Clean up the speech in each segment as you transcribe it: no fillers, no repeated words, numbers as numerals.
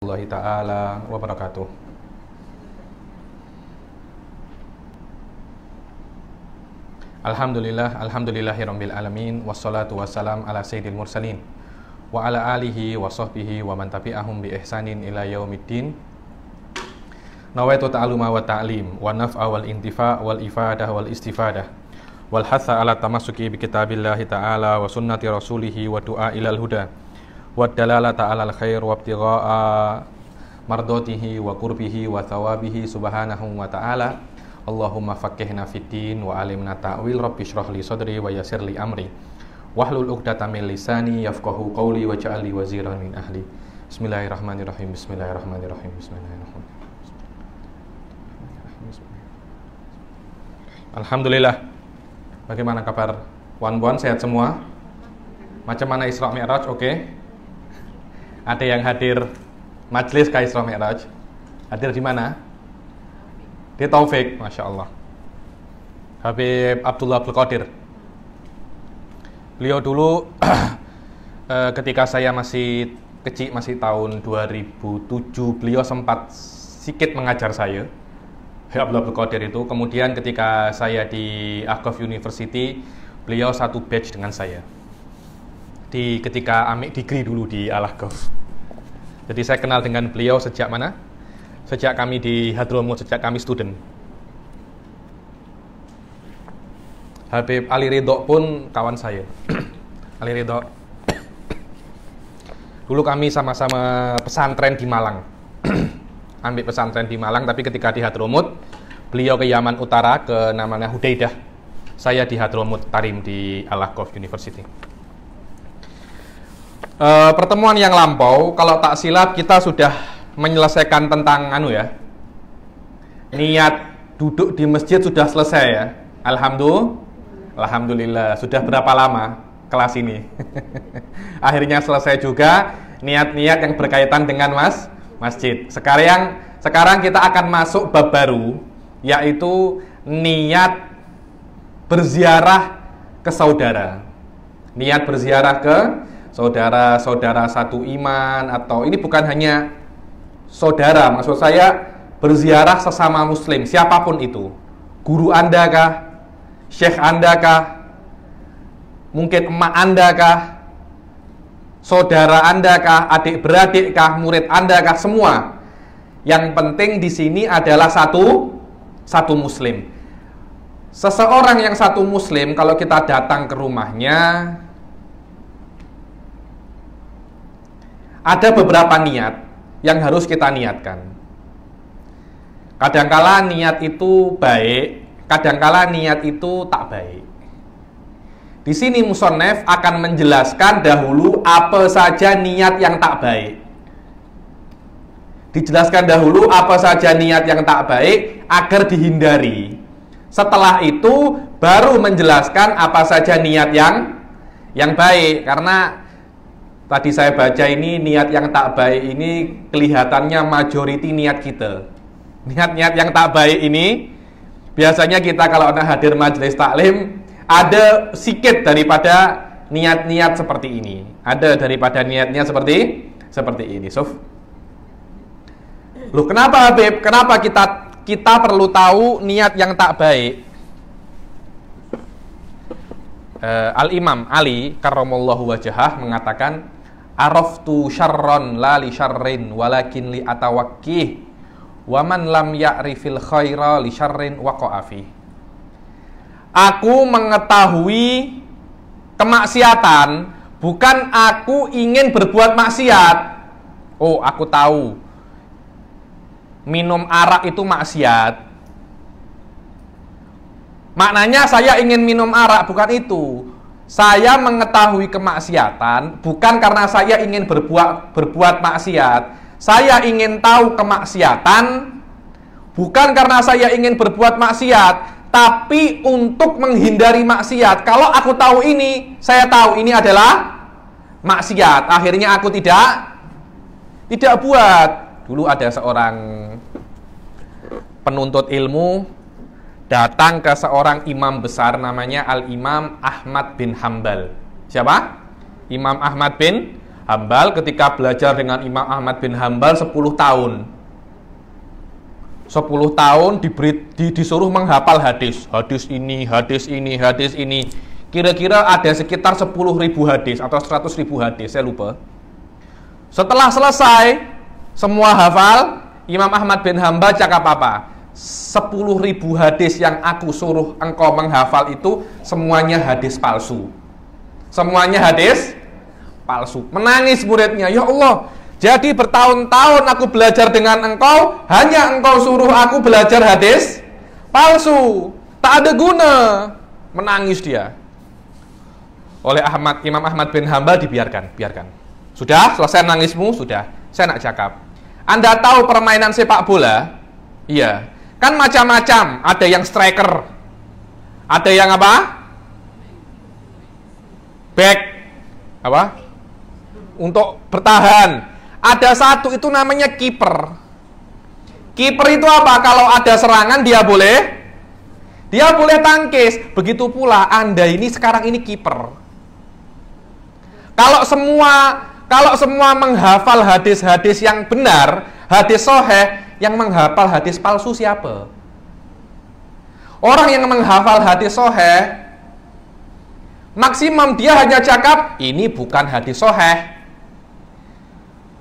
warahmatullahi ta'ala wabarakatuh. Alhamdulillahirabbil alamin, wassalatu wassalam ala sayyidil mursalin wa ala alihi wa sahbihi wa man tabi'ahum bi ihsanin ila yaumiddin. Nawaitu ta'aluma wa ta'lim wa naf'a wal intifa' wal ifadah wal istifadah wal hatha ala tamassuki bi kitabillahi ta'ala wa sunnati rasulihi wa du'a ilal huda wa dalalata alal khair wa ibtigha'a mardatihi wa qurbihi wa thawabihi subhanahu wa ta'ala. Allahumma faqihna fiddin wa alimna ta'wil, rabbi shrah li sadri wa yassir li amri wahlul 'uqdatam min lisani yafqahu qawli waj'al li waziran min ahli. Bismillahirrahmanirrahim. Bismillahirrahmanirrahim. Bismillahirrahmanirrahim. Alhamdulillah. Bagaimana kabar wan-wan, sehat semua? Macam mana Isra Mi'raj? Oke. Ada yang hadir majlis ke Isra Mi'raj? Hadir di mana? Di Taufik, Masya Allah. Habib Abdullah Abdul Qadir. Beliau dulu ketika saya masih kecil, masih tahun 2007, beliau sempat sedikit mengajar saya, Habib Abdullah Abdul Qadir itu. Kemudian ketika saya di Al-Ghaf University, beliau satu batch dengan saya ketika ambil degree dulu di Al-Ghaf. Jadi saya kenal dengan beliau sejak mana? Sejak kami di Hadramut, sejak kami student. Habib Ali Ridho pun kawan saya. Ali Ridho. Dulu kami sama-sama pesantren di Malang. Ambil pesantren di Malang, tapi ketika di Hadramut, beliau ke Yaman Utara, ke namanya Hudaidah. Saya di Hadramut Tarim di Al-Ghaf University. Pertemuan yang lampau, kalau tak silap kita sudah menyelesaikan tentang niat duduk di masjid sudah selesai ya. Alhamdulillah. Sudah berapa lama kelas ini? Akhirnya selesai juga niat-niat yang berkaitan dengan masjid. Sekarang kita akan masuk bab baru, yaitu niat berziarah ke saudara. Niat berziarah ke saudara-saudara satu iman, atau ini bukan hanya saudara, maksud saya berziarah sesama muslim, siapapun itu. Guru Anda kah? Syekh Anda kah? Mungkin emak Anda kah? Saudara Anda kah? Adik beradik kah? Murid Anda kah? Semua. Yang penting di sini adalah satu muslim. Seseorang yang satu muslim, kalau kita datang ke rumahnya, ada beberapa niat yang harus kita niatkan. Kadangkala niat itu baik, kadangkala niat itu tak baik. Di sini musannaf akan menjelaskan dahulu apa saja niat yang tak baik. Dijelaskan dahulu apa saja niat yang tak baik agar dihindari. Setelah itu baru menjelaskan apa saja niat yang baik. Karena tadi saya baca ini, niat yang tak baik ini kelihatannya majority niat kita. Niat-niat yang tak baik ini biasanya kita kalau hadir majelis taklim, ada sikit daripada niat-niat seperti ini. Ada daripada niatnya seperti ini. Sof. Loh, kenapa Habib? Kenapa kita perlu tahu niat yang tak baik? Al-Imam Ali karramallahu wajhah mengatakan, araftu syarron la li syarrin walakin li atawakkih wa man lam ya'rifil khaira li syarrin waqa'a fi. Aku mengetahui kemaksiatan, bukan aku ingin berbuat maksiat. Oh, aku tahu minum arak itu maksiat. Maknanya saya ingin minum arak, bukan itu. Saya mengetahui kemaksiatan bukan karena saya ingin berbuat maksiat. Saya ingin tahu kemaksiatan bukan karena saya ingin berbuat maksiat, tapi untuk menghindari maksiat. Kalau aku tahu ini, saya tahu ini adalah maksiat, akhirnya aku tidak buat. Dulu ada seorang penuntut ilmu datang ke seorang imam besar namanya Al-Imam Ahmad bin Hambal. Siapa? Imam Ahmad bin Hambal ketika belajar dengan Imam Ahmad bin Hambal 10 tahun. 10 tahun disuruh menghafal hadis. Hadis ini, hadis ini, hadis ini. Kira-kira ada sekitar 10.000 hadis atau 100.000 hadis, saya lupa. Setelah selesai semua hafal, Imam Ahmad bin Hambal cakap apa? 10.000 hadis yang aku suruh engkau menghafal itu semuanya hadis palsu. Semuanya hadis palsu. Menangis muridnya, ya Allah, jadi bertahun-tahun aku belajar dengan engkau, hanya engkau suruh aku belajar hadis palsu, tak ada guna. Menangis dia. Oleh Imam Ahmad bin Hambal dibiarkan, biarkan. Sudah, selesai nangismu, sudah. Saya nak cakap. Anda tahu permainan sepak bola? Iya. Kan macam-macam, ada yang striker, ada yang apa? Back, apa? Untuk bertahan. Ada satu itu namanya kiper. Kiper itu apa? Kalau ada serangan dia boleh tangkis. Begitu pula Anda ini sekarang ini kiper. Kalau semua menghafal hadis-hadis yang benar, hadis sahih, yang menghafal hadis palsu siapa? Orang yang menghafal hadis sahih, maksimum dia hanya cakap, ini bukan hadis sahih.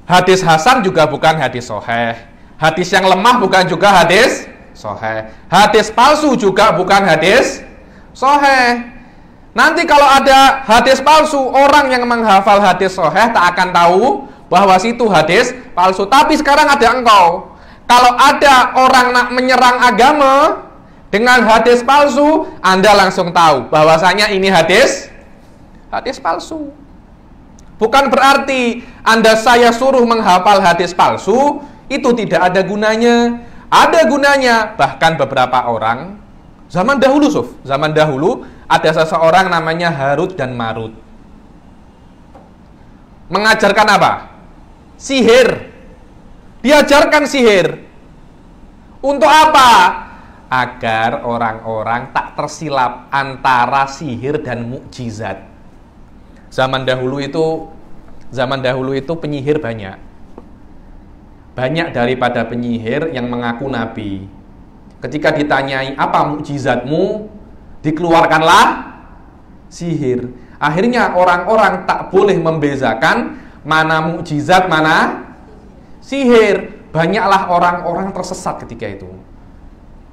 Hadis hasan juga bukan hadis sahih. Hadis yang lemah bukan juga hadis sahih. Hadis palsu juga bukan hadis sahih. Nanti kalau ada hadis palsu, orang yang menghafal hadis sahih tak akan tahu bahwa situ hadis palsu. Tapi sekarang ada engkau. Kalau ada orang nak menyerang agama dengan hadis palsu, Anda langsung tahu bahwasanya ini hadis palsu. Bukan berarti saya suruh menghafal hadis palsu, itu tidak ada gunanya. Ada gunanya. Bahkan beberapa orang, zaman dahulu ada seseorang namanya Harut dan Marut. Mengajarkan apa? Sihir. Diajarkan sihir. Untuk apa? Agar orang-orang tak tersilap antara sihir dan mukjizat. Zaman dahulu itu penyihir banyak. Banyak daripada penyihir yang mengaku nabi. Ketika ditanyai apa mukjizatmu, dikeluarkanlah sihir. Akhirnya orang-orang tak boleh membezakan mana mukjizat, mana sihir. Banyaklah orang-orang tersesat ketika itu.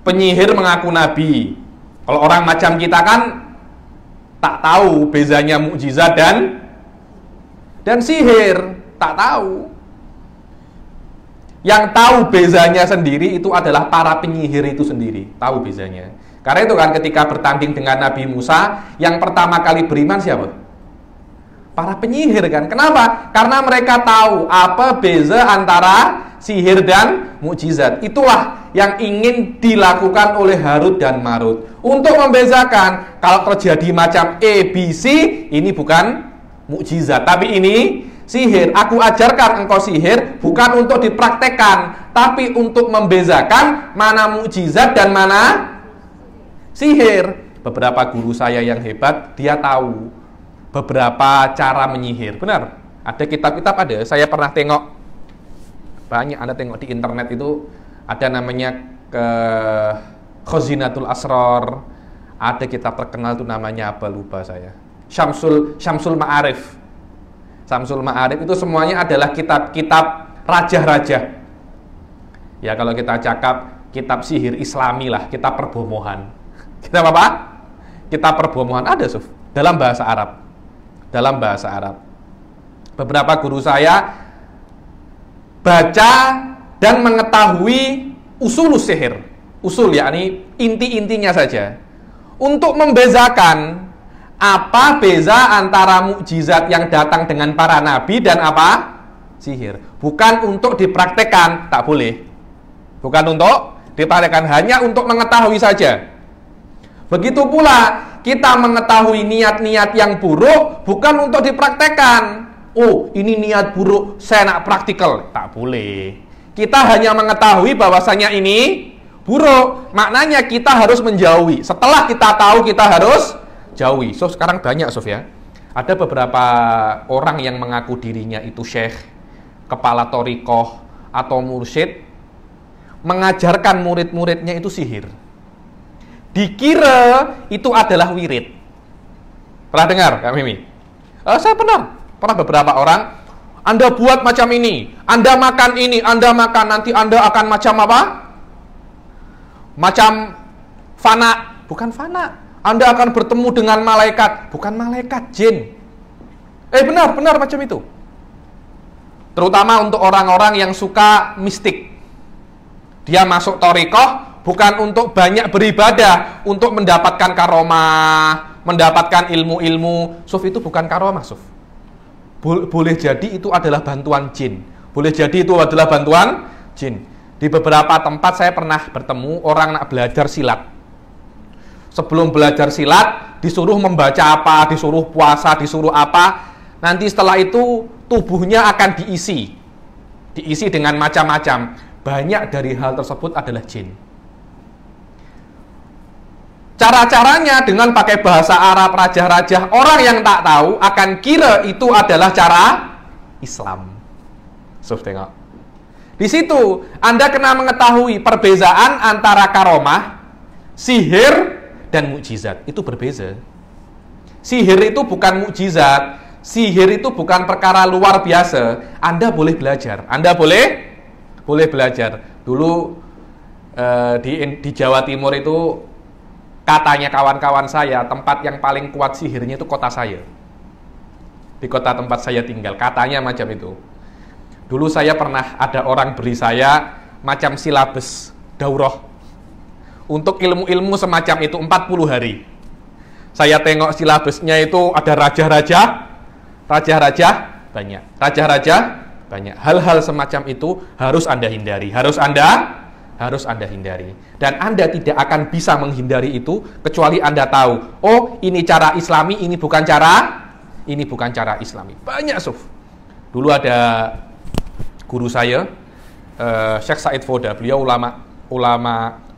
Penyihir mengaku nabi. Kalau orang macam kita kan tak tahu bezanya mukjizat dan sihir, tak tahu. Yang tahu bezanya sendiri itu adalah para penyihir itu sendiri, tahu bezanya. Karena itu kan ketika bertanding dengan Nabi Musa, yang pertama kali beriman siapa? Para penyihir kan. Kenapa? Karena mereka tahu apa beza antara sihir dan mukjizat. Itulah yang ingin dilakukan oleh Harut dan Marut. Untuk membezakan, kalau terjadi macam ABC, ini bukan mukjizat, tapi ini sihir. Aku ajarkan engkau sihir bukan untuk dipraktekkan, tapi untuk membezakan mana mukjizat dan mana sihir. Beberapa guru saya yang hebat, dia tahu beberapa cara menyihir. Benar, ada kitab-kitab ada. Saya pernah tengok, banyak Anda tengok di internet itu, ada namanya Khazinatul Asrar. Ada kitab terkenal itu namanya apa, lupa saya. Syamsul Ma'arif. Syamsul Ma'arif itu semuanya adalah kitab-kitab raja-raja. Ya kalau kita cakap kitab sihir Islami lah, kitab perbomohan. Kitab apa? Kitab perbomohan ada, Suf, dalam bahasa Arab. Dalam bahasa Arab. Beberapa guru saya baca dan mengetahui usul sihir. Usul yakni inti-intinya saja. Untuk membezakan apa beza antara mukjizat yang datang dengan para nabi dan apa? Sihir. Bukan untuk dipraktekkan, tak boleh. Bukan untuk dipraktekkan, hanya untuk mengetahui saja. Begitu pula kita mengetahui niat-niat yang buruk bukan untuk dipraktekkan. Oh, ini niat buruk, saya nak praktikal. Tak boleh. Kita hanya mengetahui bahwasanya ini buruk. Maknanya kita harus menjauhi. Setelah kita tahu, kita harus jauhi. So, sekarang banyak, Sof, ya. Ada beberapa orang yang mengaku dirinya itu syekh, kepala thariqah atau mursyid, mengajarkan murid-muridnya itu sihir. Dikira itu adalah wirid. Pernah dengar, Kak Mimi? Saya pernah beberapa orang, Anda buat macam ini, Anda makan ini, Anda makan, nanti Anda akan macam apa? Macam fana, bukan fana. Anda akan bertemu dengan malaikat, bukan malaikat, jin. Benar macam itu. Terutama untuk orang-orang yang suka mistik. Dia masuk thariqah bukan untuk banyak beribadah, untuk mendapatkan karomah, mendapatkan ilmu-ilmu. Suf, itu bukan karomah, Suf. Boleh jadi itu adalah bantuan jin. Boleh jadi itu adalah bantuan jin. Di beberapa tempat saya pernah bertemu orang nak belajar silat. Sebelum belajar silat, disuruh membaca apa, disuruh puasa, disuruh apa. Nanti setelah itu, tubuhnya akan diisi. Diisi dengan macam-macam. Banyak dari hal tersebut adalah jin. Cara-caranya dengan pakai bahasa Arab, rajah-rajah, orang yang tak tahu akan kira itu adalah cara Islam. Suf, tengok. Di situ, Anda kena mengetahui perbezaan antara karomah, sihir, dan mukjizat. Itu berbeza. Sihir itu bukan mukjizat. Sihir itu bukan perkara luar biasa. Anda boleh belajar. Anda boleh belajar. Dulu di Jawa Timur itu katanya kawan-kawan saya, tempat yang paling kuat sihirnya itu kota saya. Di kota tempat saya tinggal. Katanya macam itu. Dulu saya pernah ada orang beri saya macam silabus daurah. Untuk ilmu-ilmu semacam itu 40 hari. Saya tengok silabusnya itu ada raja-raja banyak. Hal-hal semacam itu harus Anda hindari. Harus Anda hindari. Dan Anda tidak akan bisa menghindari itu kecuali Anda tahu, oh, ini cara Islami, ini bukan cara Islami. Banyak, Suf. Dulu ada guru saya, Syekh Said Foda, beliau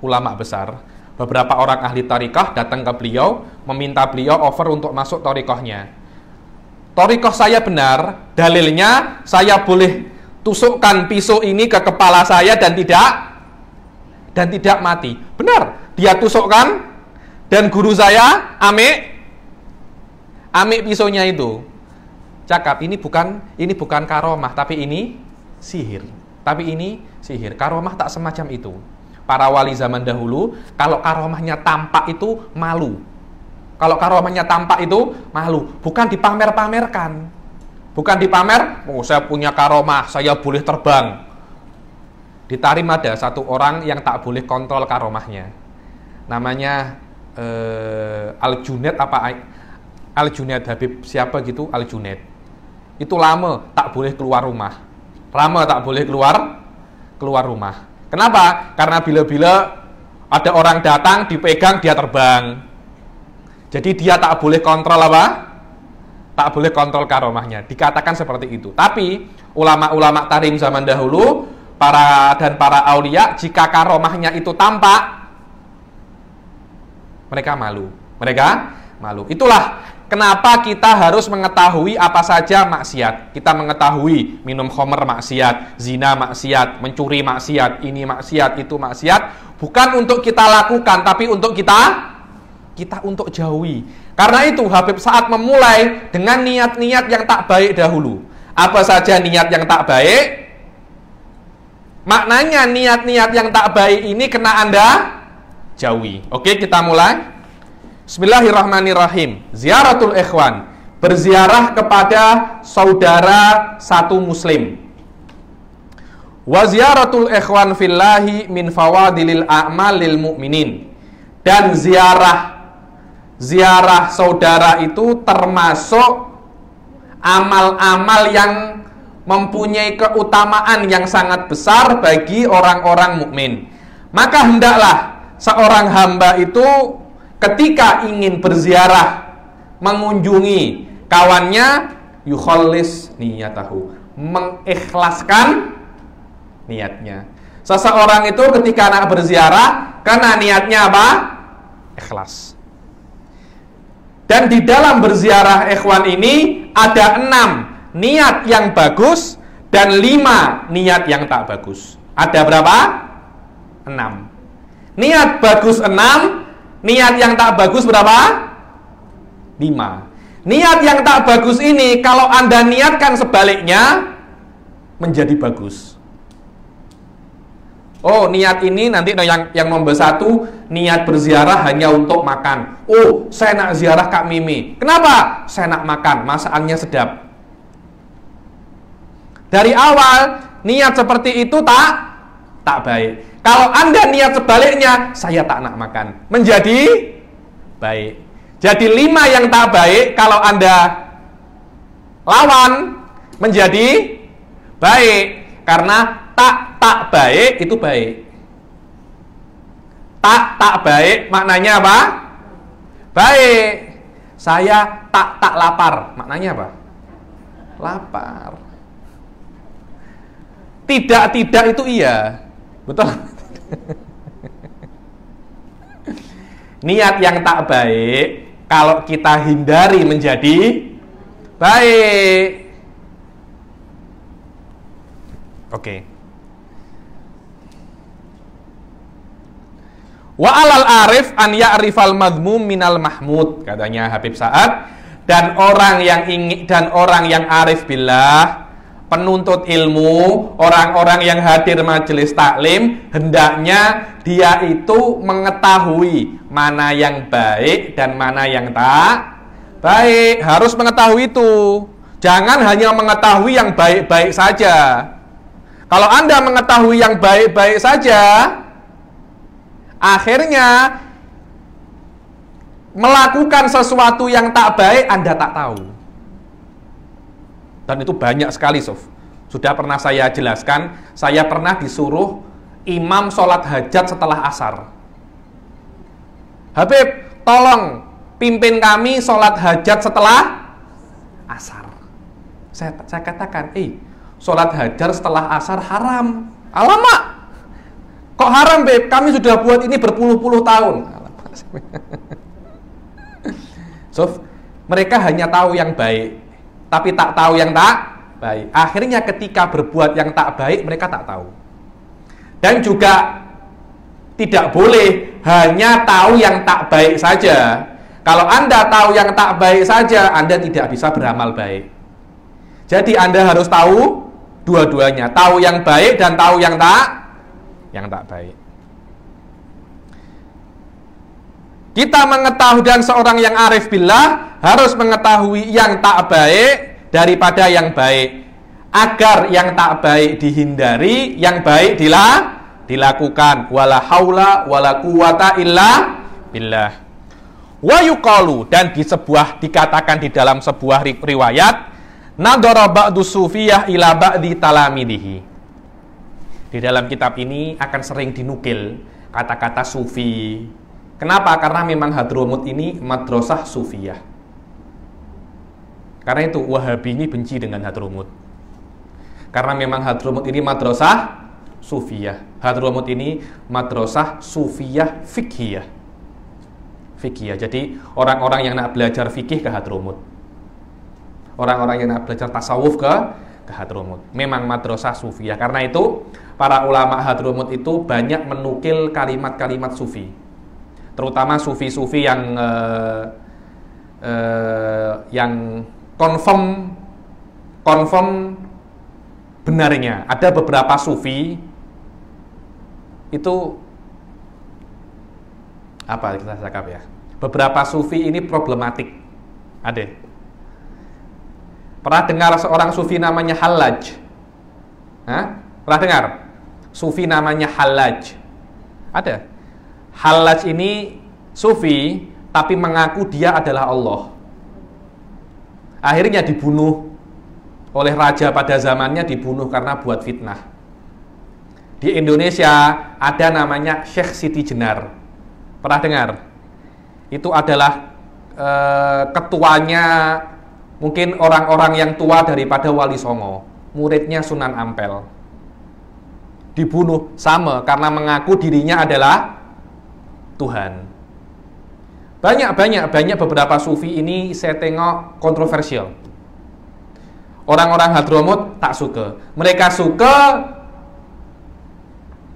ulama besar. Beberapa orang ahli thariqah datang ke beliau, meminta beliau offer untuk masuk thariqahnya. Thariqah saya benar, dalilnya saya boleh tusukkan pisau ini ke kepala saya dan tidak mati. Benar, dia tusukkan dan guru saya ambil pisaunya itu. Cakap, ini bukan karomah, tapi ini sihir. Karomah tak semacam itu. Para wali zaman dahulu, kalau karomahnya tampak itu malu. Bukan dipamer-pamerkan. Bukan dipamer, oh, saya punya karomah, saya boleh terbang. Di Tarim ada satu orang yang tak boleh kontrol karomahnya. Namanya Al-Junaid Habib siapa gitu, Al-Junaid. Itu lama tak boleh keluar rumah. Kenapa? Karena bila-bila ada orang datang, dipegang, dia terbang. Jadi dia tak boleh kontrol apa? Tak boleh kontrol karomahnya. Dikatakan seperti itu. Tapi ulama-ulama tarim zaman dahulu, para aulia, jika karomahnya itu tampak, mereka malu. Itulah kenapa kita harus mengetahui apa saja maksiat. Kita mengetahui minum khamr maksiat, zina maksiat, mencuri maksiat, ini maksiat, itu maksiat. Bukan untuk kita lakukan, tapi untuk kita untuk jauhi. Karena itu Habib Sa'ad memulai dengan niat-niat yang tak baik dahulu. Apa saja niat yang tak baik? Maknanya niat-niat yang tak baik ini kena Anda jauhi. Oke, kita mulai. Bismillahirrahmanirrahim. Ziaratul ikhwan, berziarah kepada saudara satu muslim. Wa ziyaratul ikhwan fillahi min fawadilil a'malil mu'minin. Dan ziarah saudara itu termasuk amal-amal yang mempunyai keutamaan yang sangat besar bagi orang-orang mukmin. Maka hendaklah seorang hamba itu ketika ingin berziarah mengunjungi kawannya, yukhallis niyatahu, mengikhlaskan niatnya. Seseorang itu ketika nak berziarah, karena niatnya apa? Ikhlas. Dan di dalam berziarah ikhwan ini ada 6 niat yang bagus dan 5 niat yang tak bagus. Ada berapa? 6. Niat bagus 6, niat yang tak bagus berapa? 5. Niat yang tak bagus ini kalau Anda niatkan sebaliknya menjadi bagus. Oh, niat ini nanti yang nomor 1, niat berziarah hanya untuk makan. Oh, saya nak ziarah Kak Mimi. Kenapa? Saya nak makan, masakannya sedap. Dari awal niat seperti itu tak baik. Kalau Anda niat sebaliknya, saya tak nak makan, menjadi baik. Jadi 5 yang tak baik kalau Anda lawan menjadi baik. Karena tak baik itu baik. Tak baik maknanya apa? Baik. Saya tak lapar maknanya apa? Lapar. Tidak itu iya. Betul? Niat yang tak baik kalau kita hindari menjadi baik. Oke. Wa alal arif an ya'rifal madmum minal mahmud, katanya Habib Sa'ad. Dan orang yang arif billah, penuntut ilmu, orang-orang yang hadir majelis taklim, hendaknya dia itu mengetahui mana yang baik dan mana yang tak baik. Harus mengetahui itu. Jangan hanya mengetahui yang baik-baik saja. Kalau Anda mengetahui yang baik-baik saja, akhirnya melakukan sesuatu yang tak baik Anda tak tahu. Dan itu banyak sekali, Sof. Sudah pernah saya jelaskan, saya pernah disuruh imam sholat hajat setelah asar. Habib, tolong pimpin kami sholat hajat setelah asar. Saya katakan, sholat hajat setelah asar haram. Alamak, kok haram, Beb? Kami sudah buat ini berpuluh-puluh tahun. Sof, mereka hanya tahu yang baik, tapi tak tahu yang tak baik. Akhirnya ketika berbuat yang tak baik, mereka tak tahu. Dan juga tidak boleh hanya tahu yang tak baik saja. Kalau Anda tahu yang tak baik saja, Anda tidak bisa beramal baik. Jadi Anda harus tahu dua-duanya, tahu yang baik dan tahu yang tak baik. Kita mengetahui, dan seorang yang arif billah harus mengetahui yang tak baik daripada yang baik, agar yang tak baik dihindari, yang baik dilakukan. Wala haula wala quwata illa billah. Wa yuqalu, dan dikatakan di dalam sebuah riwayat, nadara ba'du sufiyah ila ba'di talamidihi. Di dalam kitab ini akan sering dinukil kata-kata sufi. Kenapa? Karena memang Hadramut ini madrasah sufiyah. Karena itu Wahabi ini benci dengan Hadramut. Karena memang Hadramut ini madrasah sufiyah. Hadramut ini madrasah sufiyah fikhiyah. Fikhiyah. Jadi orang-orang yang nak belajar fikih ke Hadramut. Orang-orang yang nak belajar tasawuf ke Hadramut. Memang madrasah sufiyah. Karena itu para ulama Hadramut itu banyak menukil kalimat-kalimat sufi. Terutama sufi-sufi yang confirm benarnya. Ada beberapa sufi itu apa kita cakap ya? Beberapa sufi ini problematik. Ada. Pernah dengar seorang sufi namanya Hallaj? Hah? Pernah dengar? Sufi namanya Hallaj. Ada. Hallaj ini sufi tapi mengaku dia adalah Allah. Akhirnya dibunuh oleh raja pada zamannya, dibunuh karena buat fitnah. Di Indonesia ada namanya Syekh Siti Jenar. Pernah dengar? Itu adalah ketuanya, mungkin orang-orang yang tua daripada Wali Songo, muridnya Sunan Ampel. Dibunuh sama karena mengaku dirinya adalah Tuhan. Banyak beberapa sufi ini saya tengok kontroversial. Orang-orang Hadramut tak suka. Mereka suka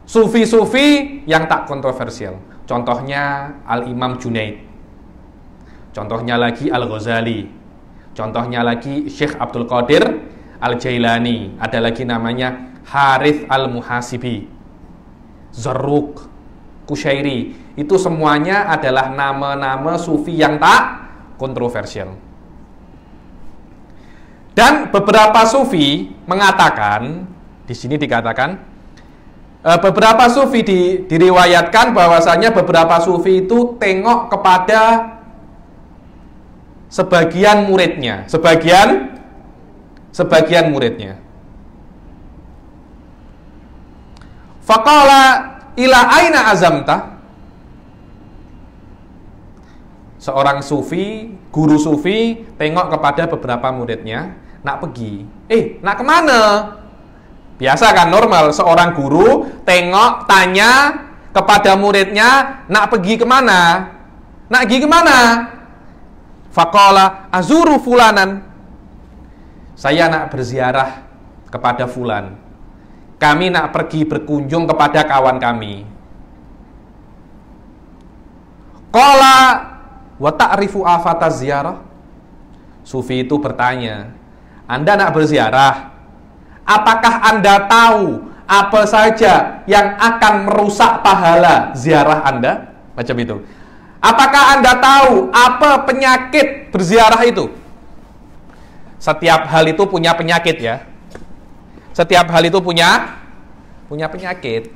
sufi-sufi yang tak kontroversial. Contohnya Al-Imam Junaid. Contohnya lagi Al-Ghazali. Contohnya lagi Syekh Abdul Qadir Al-Jailani. Ada lagi namanya Harith Al-Muhasibi, Zarruq, Kusyairi. Itu semuanya adalah nama-nama sufi yang tak kontroversial. Dan beberapa sufi mengatakan, di sini dikatakan, beberapa sufi diriwayatkan bahwasanya beberapa sufi itu tengok kepada sebagian muridnya, sebagian muridnya. Faqala ila aina azamta? Seorang sufi, guru sufi tengok kepada beberapa muridnya, nak pergi. Nak kemana? Biasa kan, normal seorang guru tengok, tanya kepada muridnya, nak pergi kemana? Nak pergi kemana? Faqala azuru fulanan. Saya nak berziarah kepada fulan. Kami nak pergi berkunjung kepada kawan kami. Qala wa ta'rifu afata ziarah? Sufi itu bertanya, Anda nak berziarah, apakah Anda tahu apa saja yang akan merusak pahala ziarah Anda? Macam itu. Apakah Anda tahu apa penyakit berziarah itu? Setiap hal itu punya penyakit ya. Setiap hal itu punya penyakit.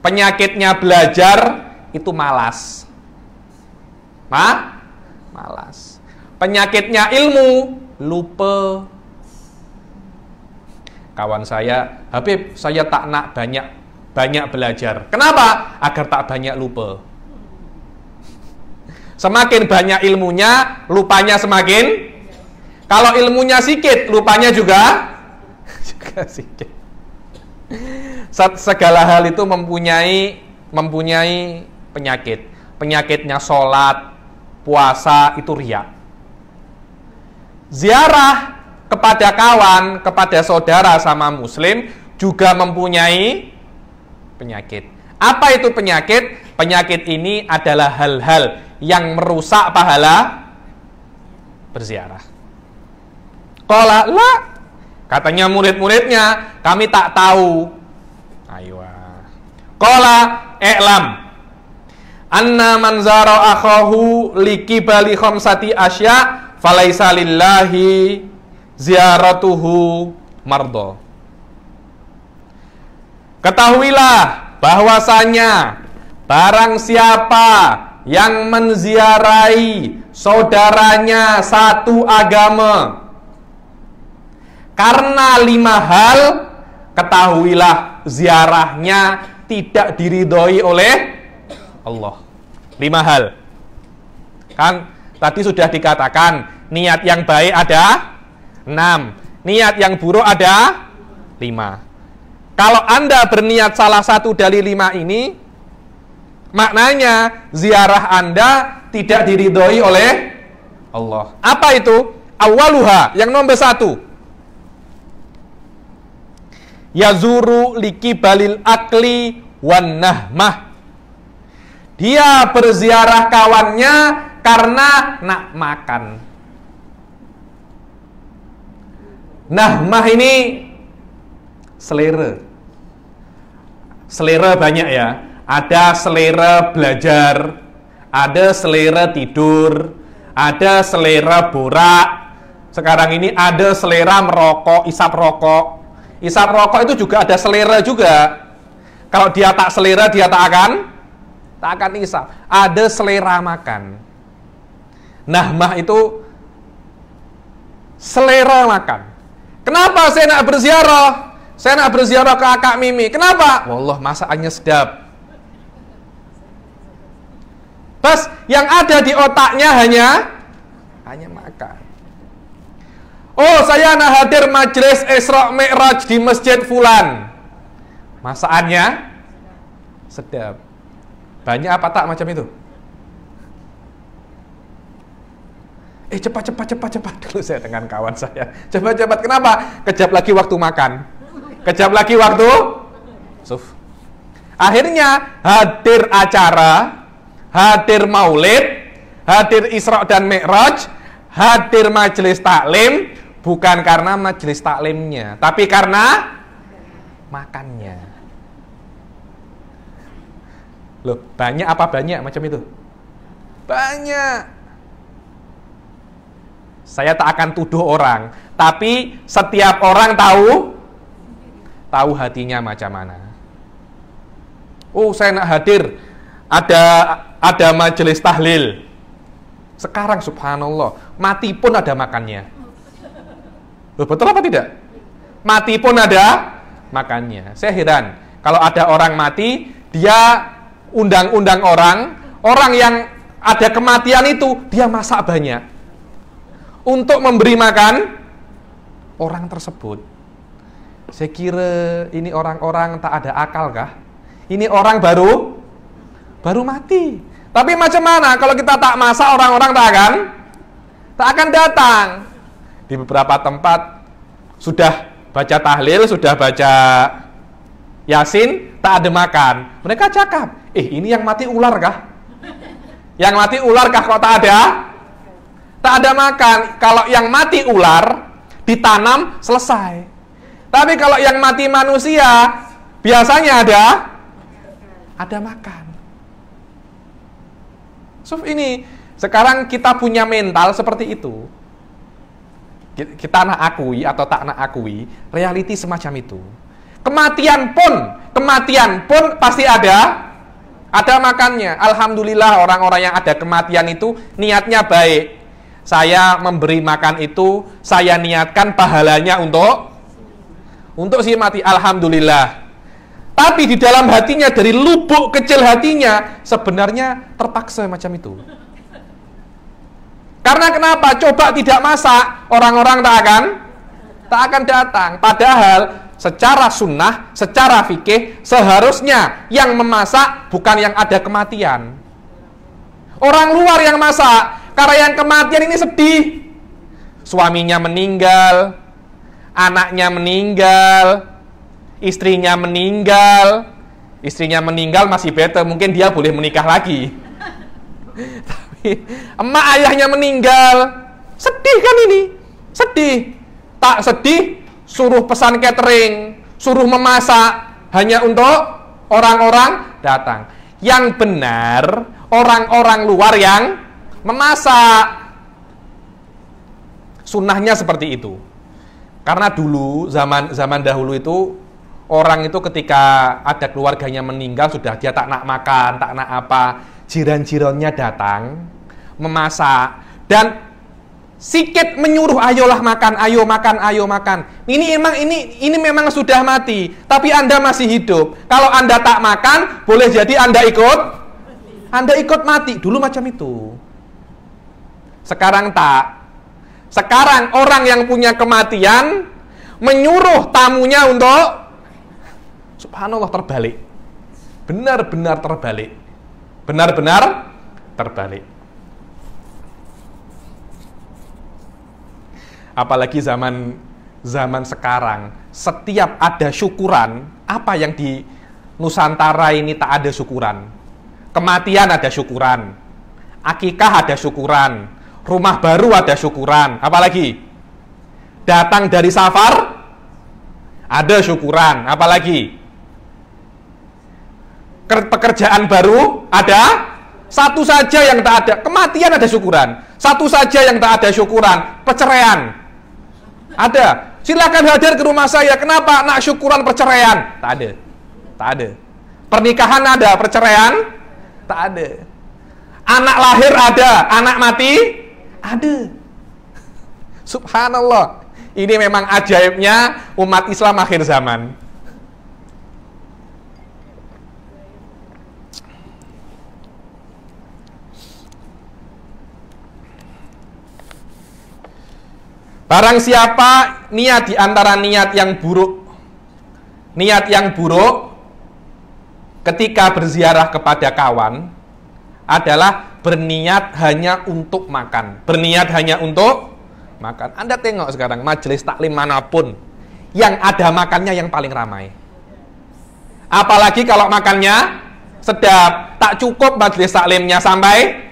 Penyakitnya belajar itu malas. Malas. Penyakitnya ilmu, lupa. Kawan saya, Habib, saya tak nak banyak belajar. Kenapa? Agar tak banyak lupa. Semakin banyak ilmunya, lupanya semakin. Kalau ilmunya sedikit, lupanya juga sedikit. Segala hal itu mempunyai penyakit. Penyakitnya sholat, puasa, itu riya. Ziarah kepada kawan, kepada saudara sama muslim juga mempunyai penyakit. Apa itu penyakit? Penyakit ini adalah hal-hal yang merusak pahala berziarah. Qala la, katanya murid-muridnya, kami tak tahu. Aywa. Qala i'lam anna man zara akhahu likibali khamsati asya falaisa lillahi ziaratuhu mardo. Ketahuilah bahwasanya barang siapa yang menziarahi saudaranya satu agama karena 5 hal, ketahuilah ziarahnya tidak diridhoi oleh Allah. 5 hal. Kan tadi sudah dikatakan, niat yang baik ada 6, niat yang buruk ada 5. Kalau Anda berniat salah satu dari 5 ini, maknanya ziarah Anda tidak diridhoi oleh Allah. Apa itu? Awaluha, yang nomor 1. Yazuru likibalil akli wan nahmah. Dia berziarah kawannya karena nak makan. Nahmah ini selera. Selera banyak ya. Ada selera belajar, ada selera tidur, ada selera borak. Sekarang ini ada selera merokok, isap rokok. Isap rokok itu juga ada selera juga. Kalau dia tak selera, dia tak akan isap. Ada selera makan. Nahmah itu selera makan. Kenapa saya nak berziarah? Saya nak berziarah ke akak Mimi. Kenapa? Wallah, masakannya sedap. Bas, yang ada di otaknya hanya makan. Oh, saya nak hadir majelis Isra Mi'raj di Masjid Fulan. Masakannya sedap. Banyak apa tak macam itu? cepat dulu saya dengan kawan saya. Cepat. Kenapa? Kejap lagi waktu makan. Kejap lagi waktu suf. Akhirnya hadir acara, hadir maulid, hadir Isra dan Mi'raj, hadir majelis taklim, bukan karena majelis taklimnya, tapi karena makannya. Loh, banyak apa banyak macam itu? Banyak. Saya tak akan tuduh orang, tapi setiap orang tahu hatinya macam mana. Oh, saya nak hadir, ada majelis tahlil. Sekarang subhanallah, mati pun ada makannya. Loh, betul apa tidak? Mati pun ada makannya. Saya heran, kalau ada orang mati, dia undang-undang orang yang ada kematian itu, dia masak banyak untuk memberi makan orang tersebut. Saya kira ini orang-orang tak ada akal kah? Ini orang baru mati. Tapi macam mana kalau kita tak masak, orang-orang tak akan datang. Di beberapa tempat sudah baca tahlil, sudah baca Yasin, tak ada makan. Mereka cakap, ini yang mati ular kah? Yang mati ular kah kok tak ada? Tak ada makan. Kalau yang mati ular ditanam selesai. Tapi kalau yang mati manusia biasanya ada makan. So ini sekarang kita punya mental seperti itu. Kita nak akui atau tak nak akui, reality semacam itu. Kematian pun pasti ada makannya. Alhamdulillah orang-orang yang ada kematian itu niatnya baik. Saya memberi makan itu, saya niatkan pahalanya untuk si mati. Alhamdulillah. Tapi di dalam hatinya, dari lubuk kecil hatinya, sebenarnya terpaksa macam itu. Karena kenapa? Coba tidak masak, orang-orang tak akan datang. Padahal secara sunnah, secara fikih, seharusnya yang memasak bukan yang ada kematian. Orang luar yang masak, karena yang kematian ini sedih. Suaminya meninggal, anaknya meninggal, istrinya meninggal masih better, mungkin dia boleh menikah lagi. Tapi emak ayahnya meninggal, sedih kan ini? Sedih. Tak sedih, suruh pesan catering, suruh memasak hanya untuk orang-orang datang. Yang benar orang-orang luar yang memasak. Sunnahnya seperti itu. Karena dulu zaman dahulu itu orang itu ketika ada keluarganya meninggal, sudah dia tak nak makan, tak nak apa, jiran-jirannya datang memasak dan sikit menyuruh, ayolah makan, ayo makan. Ini memang sudah mati, tapi Anda masih hidup. Kalau Anda tak makan, boleh jadi Anda ikut mati. Dulu macam itu. Sekarang tak. Sekarang orang yang punya kematian menyuruh tamunya untuk, subhanallah, terbalik. Benar-benar terbalik. Apalagi zaman sekarang, setiap ada syukuran, apa yang di Nusantara ini tak ada syukuran? Kematian ada syukuran, akikah ada syukuran, rumah baru ada syukuran, apalagi datang dari safar ada syukuran, apalagi pekerjaan baru ada. Satu saja yang tak ada, kematian ada syukuran. Satu saja yang tak ada syukuran, perceraian ada. Silakan hadir ke rumah saya. Kenapa? Nak syukuran perceraian? Tak ada. Pernikahan ada, perceraian tak ada. Anak lahir ada, anak mati ada. Subhanallah. Ini memang ajaibnya umat Islam akhir zaman. Barang siapa niat di antara niat yang buruk ketika berziarah kepada kawan adalah berniat hanya untuk makan. Berniat hanya untuk makan. Anda tengok sekarang majelis taklim manapun, yang ada makannya yang paling ramai. Apalagi kalau makannya sedap, tak cukup majelis taklimnya sampai.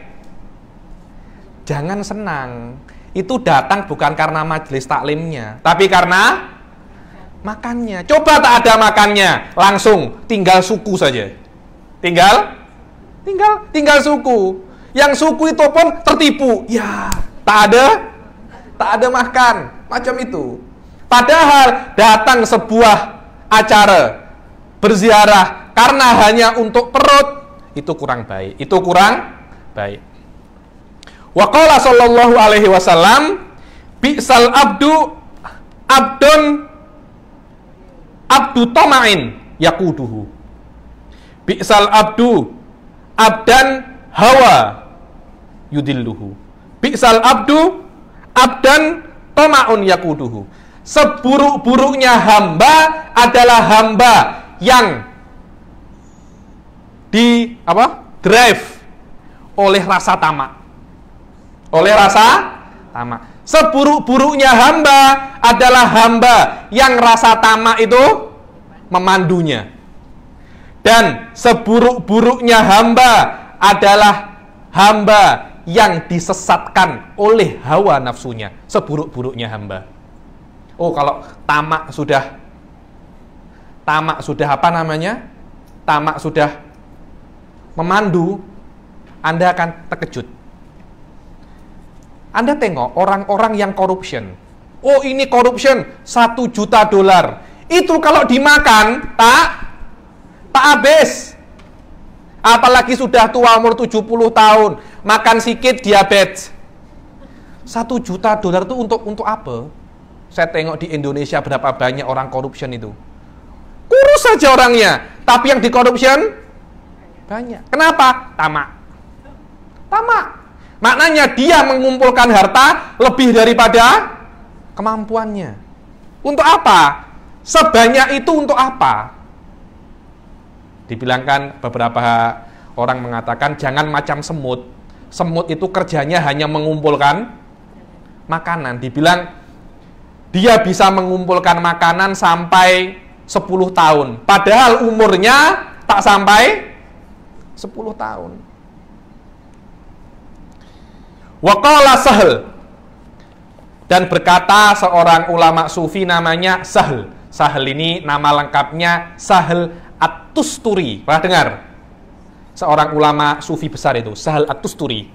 Jangan senang. Itu datang bukan karena majelis taklimnya, tapi karena makannya. Coba tak ada makannya, langsung tinggal suku saja. Tinggal suku. Yang suku itu pun tertipu. Ya, tak ada makan, macam itu. Padahal datang sebuah acara berziarah karena hanya untuk perut, itu kurang baik. Wa qala sallallahu alaihi wasallam, bi'sal abdu tama'in yaquduhu. Bi'sal abdan hawa yudilluhu. Bi'sal abdan tama'un yaquduhu. Seburuk-buruknya hamba adalah hamba yang drive oleh rasa tamak. Seburuk-buruknya hamba adalah hamba yang rasa tamak itu memandunya. Dan seburuk-buruknya hamba adalah hamba yang disesatkan oleh hawa nafsunya. Seburuk-buruknya hamba. Oh, kalau tamak sudah memandu, Anda akan terkejut. Anda tengok orang-orang yang corruption. Oh, ini corruption, $1 juta. Itu kalau dimakan, tak habis. Apalagi sudah tua, umur 70 tahun. Makan sikit, diabetes. $1 juta itu untuk apa? Saya tengok di Indonesia berapa banyak orang corruption itu. Kurus saja orangnya. Tapi yang di corruption, banyak. Kenapa? Tamak. Maknanya dia mengumpulkan harta lebih daripada kemampuannya. Untuk apa? Sebanyak itu untuk apa? Dibilangkan beberapa orang mengatakan jangan macam semut. Semut itu kerjanya hanya mengumpulkan makanan. Dibilang dia bisa mengumpulkan makanan sampai 10 tahun. Padahal umurnya tak sampai 10 tahun. Waqala Sahl, dan berkata seorang ulama sufi namanya Sahl. Sahl ini nama lengkapnya Sahl At-Tusturi. Pernah dengar? Seorang ulama sufi besar itu, Sahl At-Tusturi.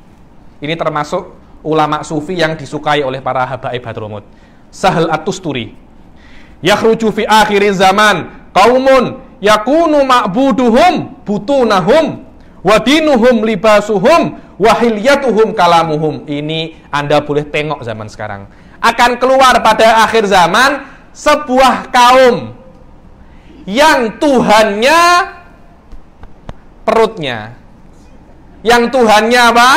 Ini termasuk ulama sufi yang disukai oleh para habaib Hadramut. Sahl At-Tusturi. Yakhruju fi akhiriz zaman qaumun yakunu ma'buduhum butunahum wa dinuhum libasuhum wa hilyatuhum kalamuhum. Ini Anda boleh tengok zaman sekarang. Akan keluar pada akhir zaman sebuah kaum yang Tuhannya perutnya. Yang Tuhannya apa?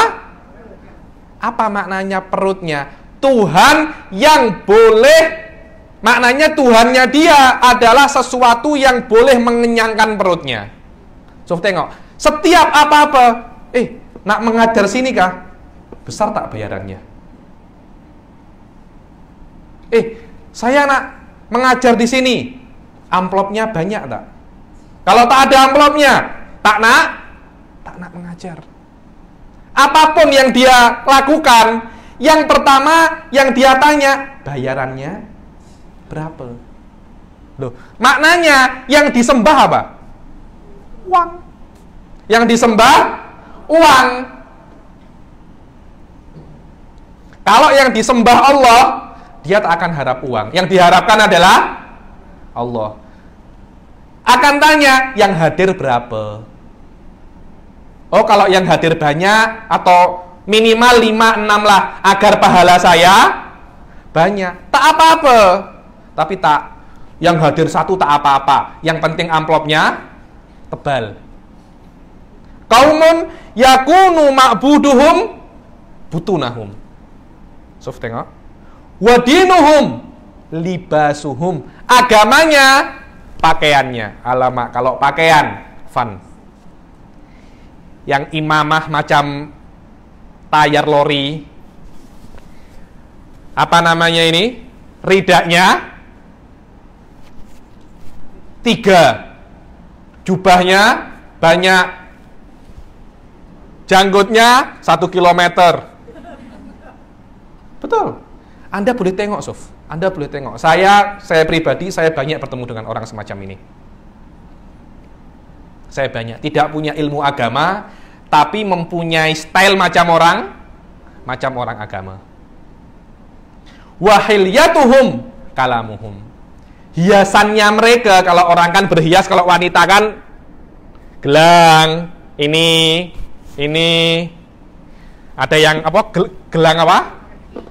Apa maknanya perutnya? Tuhan yang boleh, maknanya Tuhannya dia adalah sesuatu yang boleh mengenyangkan perutnya. So, tengok, setiap apa-apa, nak mengajar sini kah? Besar tak bayarannya? Saya nak mengajar di sini, amplopnya banyak tak? Kalau tak ada amplopnya, tak nak mengajar. Apapun yang dia lakukan, yang pertama yang dia tanya, bayarannya berapa? Loh, maknanya yang disembah apa? Uang. Yang disembah uang. Kalau yang disembah Allah, dia tak akan harap uang. Yang diharapkan adalah Allah. Akan tanya, yang hadir berapa? Oh, kalau yang hadir banyak atau minimal 5-6 lah, agar pahala saya banyak. Tak apa-apa. Tapi tak, yang hadir 1 tak apa-apa. Yang penting amplopnya tebal. Qaumun yakunu ma'buduhum butunahum. Sof, tengok. Wadinuhum libasuhum. Agamanya pakaiannya. Alamak, kalau pakaian fun. Yang imamah macam tayar lori, apa namanya ini, ridaknya 3, jubahnya banyak, janggutnya 1 kilometer. Betul. Anda boleh tengok, Sof. Anda boleh tengok. Saya pribadi, saya banyak bertemu dengan orang semacam ini. Saya banyak. Tidak punya ilmu agama, tapi mempunyai style macam orang agama. Wahilyatuhum kalamuhum. Hiasannya mereka, kalau orang kan berhias, kalau wanita kan gelang, ini ada yang apa? Gelang apa?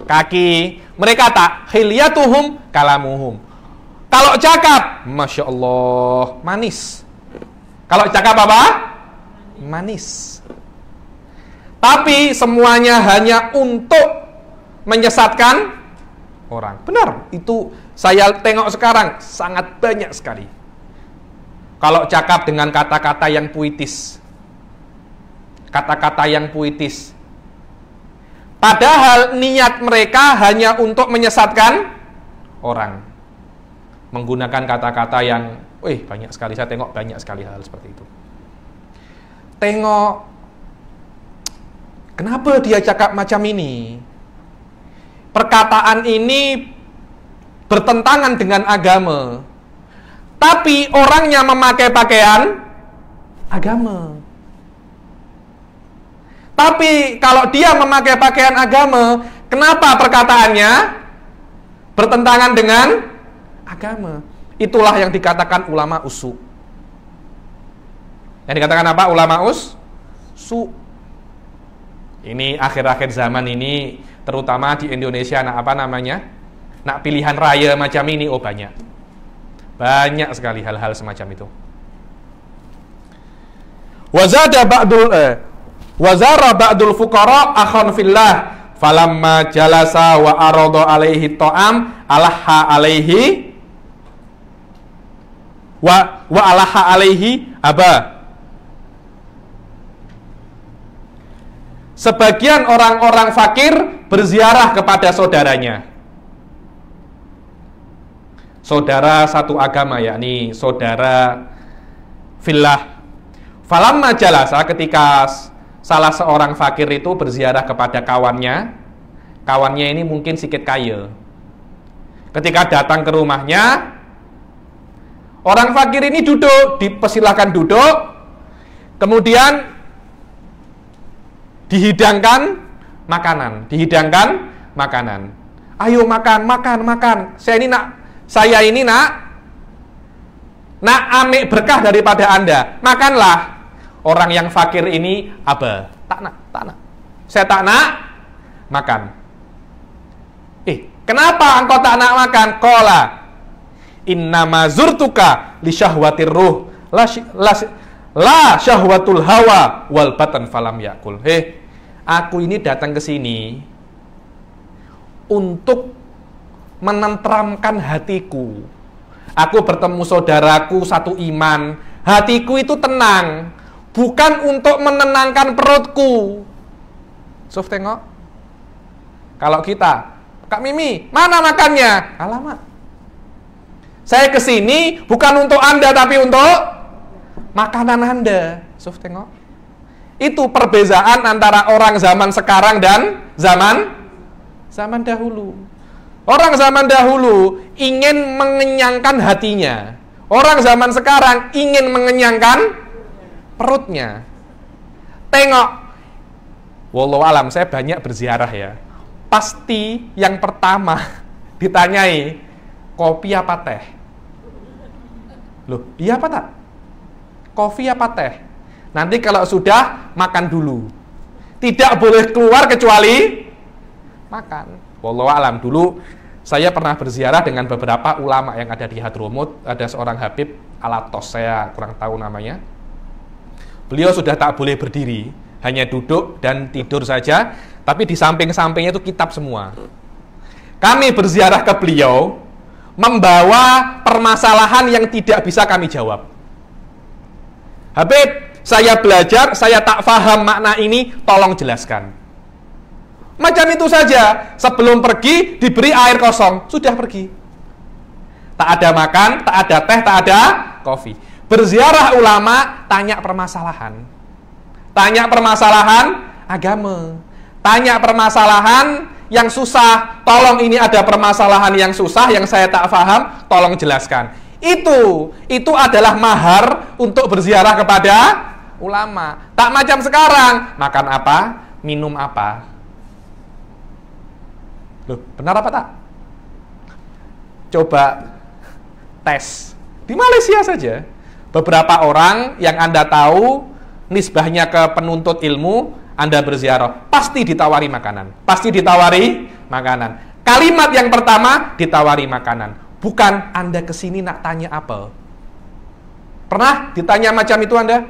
Kaki. Mereka tak, hilyatuhum kalamuhum. Kalau cakap, Masya Allah, manis. Kalau cakap apa? Manis. Tapi semuanya hanya untuk menyesatkan orang. Benar, itu saya tengok sekarang sangat banyak sekali. Kalau cakap dengan kata-kata yang puitis, kata-kata yang puitis, padahal niat mereka hanya untuk menyesatkan orang. Menggunakan kata-kata yang, banyak sekali, saya tengok banyak sekali hal seperti itu. Tengok, kenapa dia cakap macam ini? Perkataan ini bertentangan dengan agama. Tapi orangnya memakai pakaian agama. Tapi kalau dia memakai pakaian agama, kenapa perkataannya bertentangan dengan agama? Itulah yang dikatakan ulama usu. Yang dikatakan apa? Ulama usu. Ini akhir-akhir zaman ini, terutama di Indonesia, nak pilihan raya macam ini, banyak. Banyak sekali hal-hal semacam itu. Wazara ba'dul fuqara akhon fillah falamma jalasa wa arada alaihi ta'am alaha alaihi wa alaha alaihi aba. Sebagian orang-orang fakir berziarah kepada saudaranya, saudara satu agama, yakni saudara fillah. Falamma jalasa, ketika salah seorang fakir itu berziarah kepada kawannya ini mungkin sedikit kaya. Ketika datang ke rumahnya, orang fakir ini duduk, dipersilahkan duduk, kemudian dihidangkan makanan. Ayo makan. Saya ini nak ambil berkah daripada Anda. Makanlah. Orang yang fakir ini tak nak. Saya tak nak makan. Kenapa engkau tak nak makan? Qala innama zurtuka li syahwatir ruh la syahwatul hawa wal batan falam yakul. Aku ini datang ke sini untuk menenteramkan hatiku. Aku bertemu saudaraku satu iman, hatiku itu tenang, bukan untuk menenangkan perutku. Sof, tengok. Kalau kita, Kak Mimi, mana makannya? Alamak. Saya ke sini bukan untuk Anda, tapi untuk makanan Anda. Sof, tengok. Itu perbezaan antara orang zaman sekarang dan zaman dahulu. Orang zaman dahulu ingin mengenyangkan hatinya. Orang zaman sekarang ingin mengenyangkan perutnya. Tengok. Wallahu alam, saya banyak berziarah ya. Pasti yang pertama ditanyai, kopi apa teh? Loh, iya apa tak? Kopi apa teh? Nanti kalau sudah, makan dulu. Tidak boleh keluar kecuali makan. Wallahu alam, dulu saya pernah berziarah dengan beberapa ulama yang ada di Hadramut. Ada seorang Habib Alatos, saya kurang tahu namanya. Beliau sudah tak boleh berdiri, hanya duduk dan tidur saja. Tapi di samping-sampingnya itu kitab semua. Kami berziarah ke beliau, membawa permasalahan yang tidak bisa kami jawab. Habib, saya belajar, saya tak paham makna ini, tolong jelaskan. Macam itu saja, sebelum pergi diberi air kosong, sudah pergi. Tak ada makan, tak ada teh, tak ada kopi. Berziarah ulama, tanya permasalahan. Tanya permasalahan agama. Tanya permasalahan yang susah. Tolong, ini ada permasalahan yang susah, yang saya tak paham, tolong jelaskan. Itu adalah mahar untuk berziarah kepada ulama. Tak macam sekarang, makan apa, minum apa. Loh, benar apa tak? Coba tes di Malaysia saja. Beberapa orang yang Anda tahu nisbahnya ke penuntut ilmu, Anda berziarah, pasti ditawari makanan. Pasti ditawari makanan. Kalimat yang pertama ditawari makanan. Bukan Anda kesini nak tanya apa. Pernah ditanya macam itu Anda?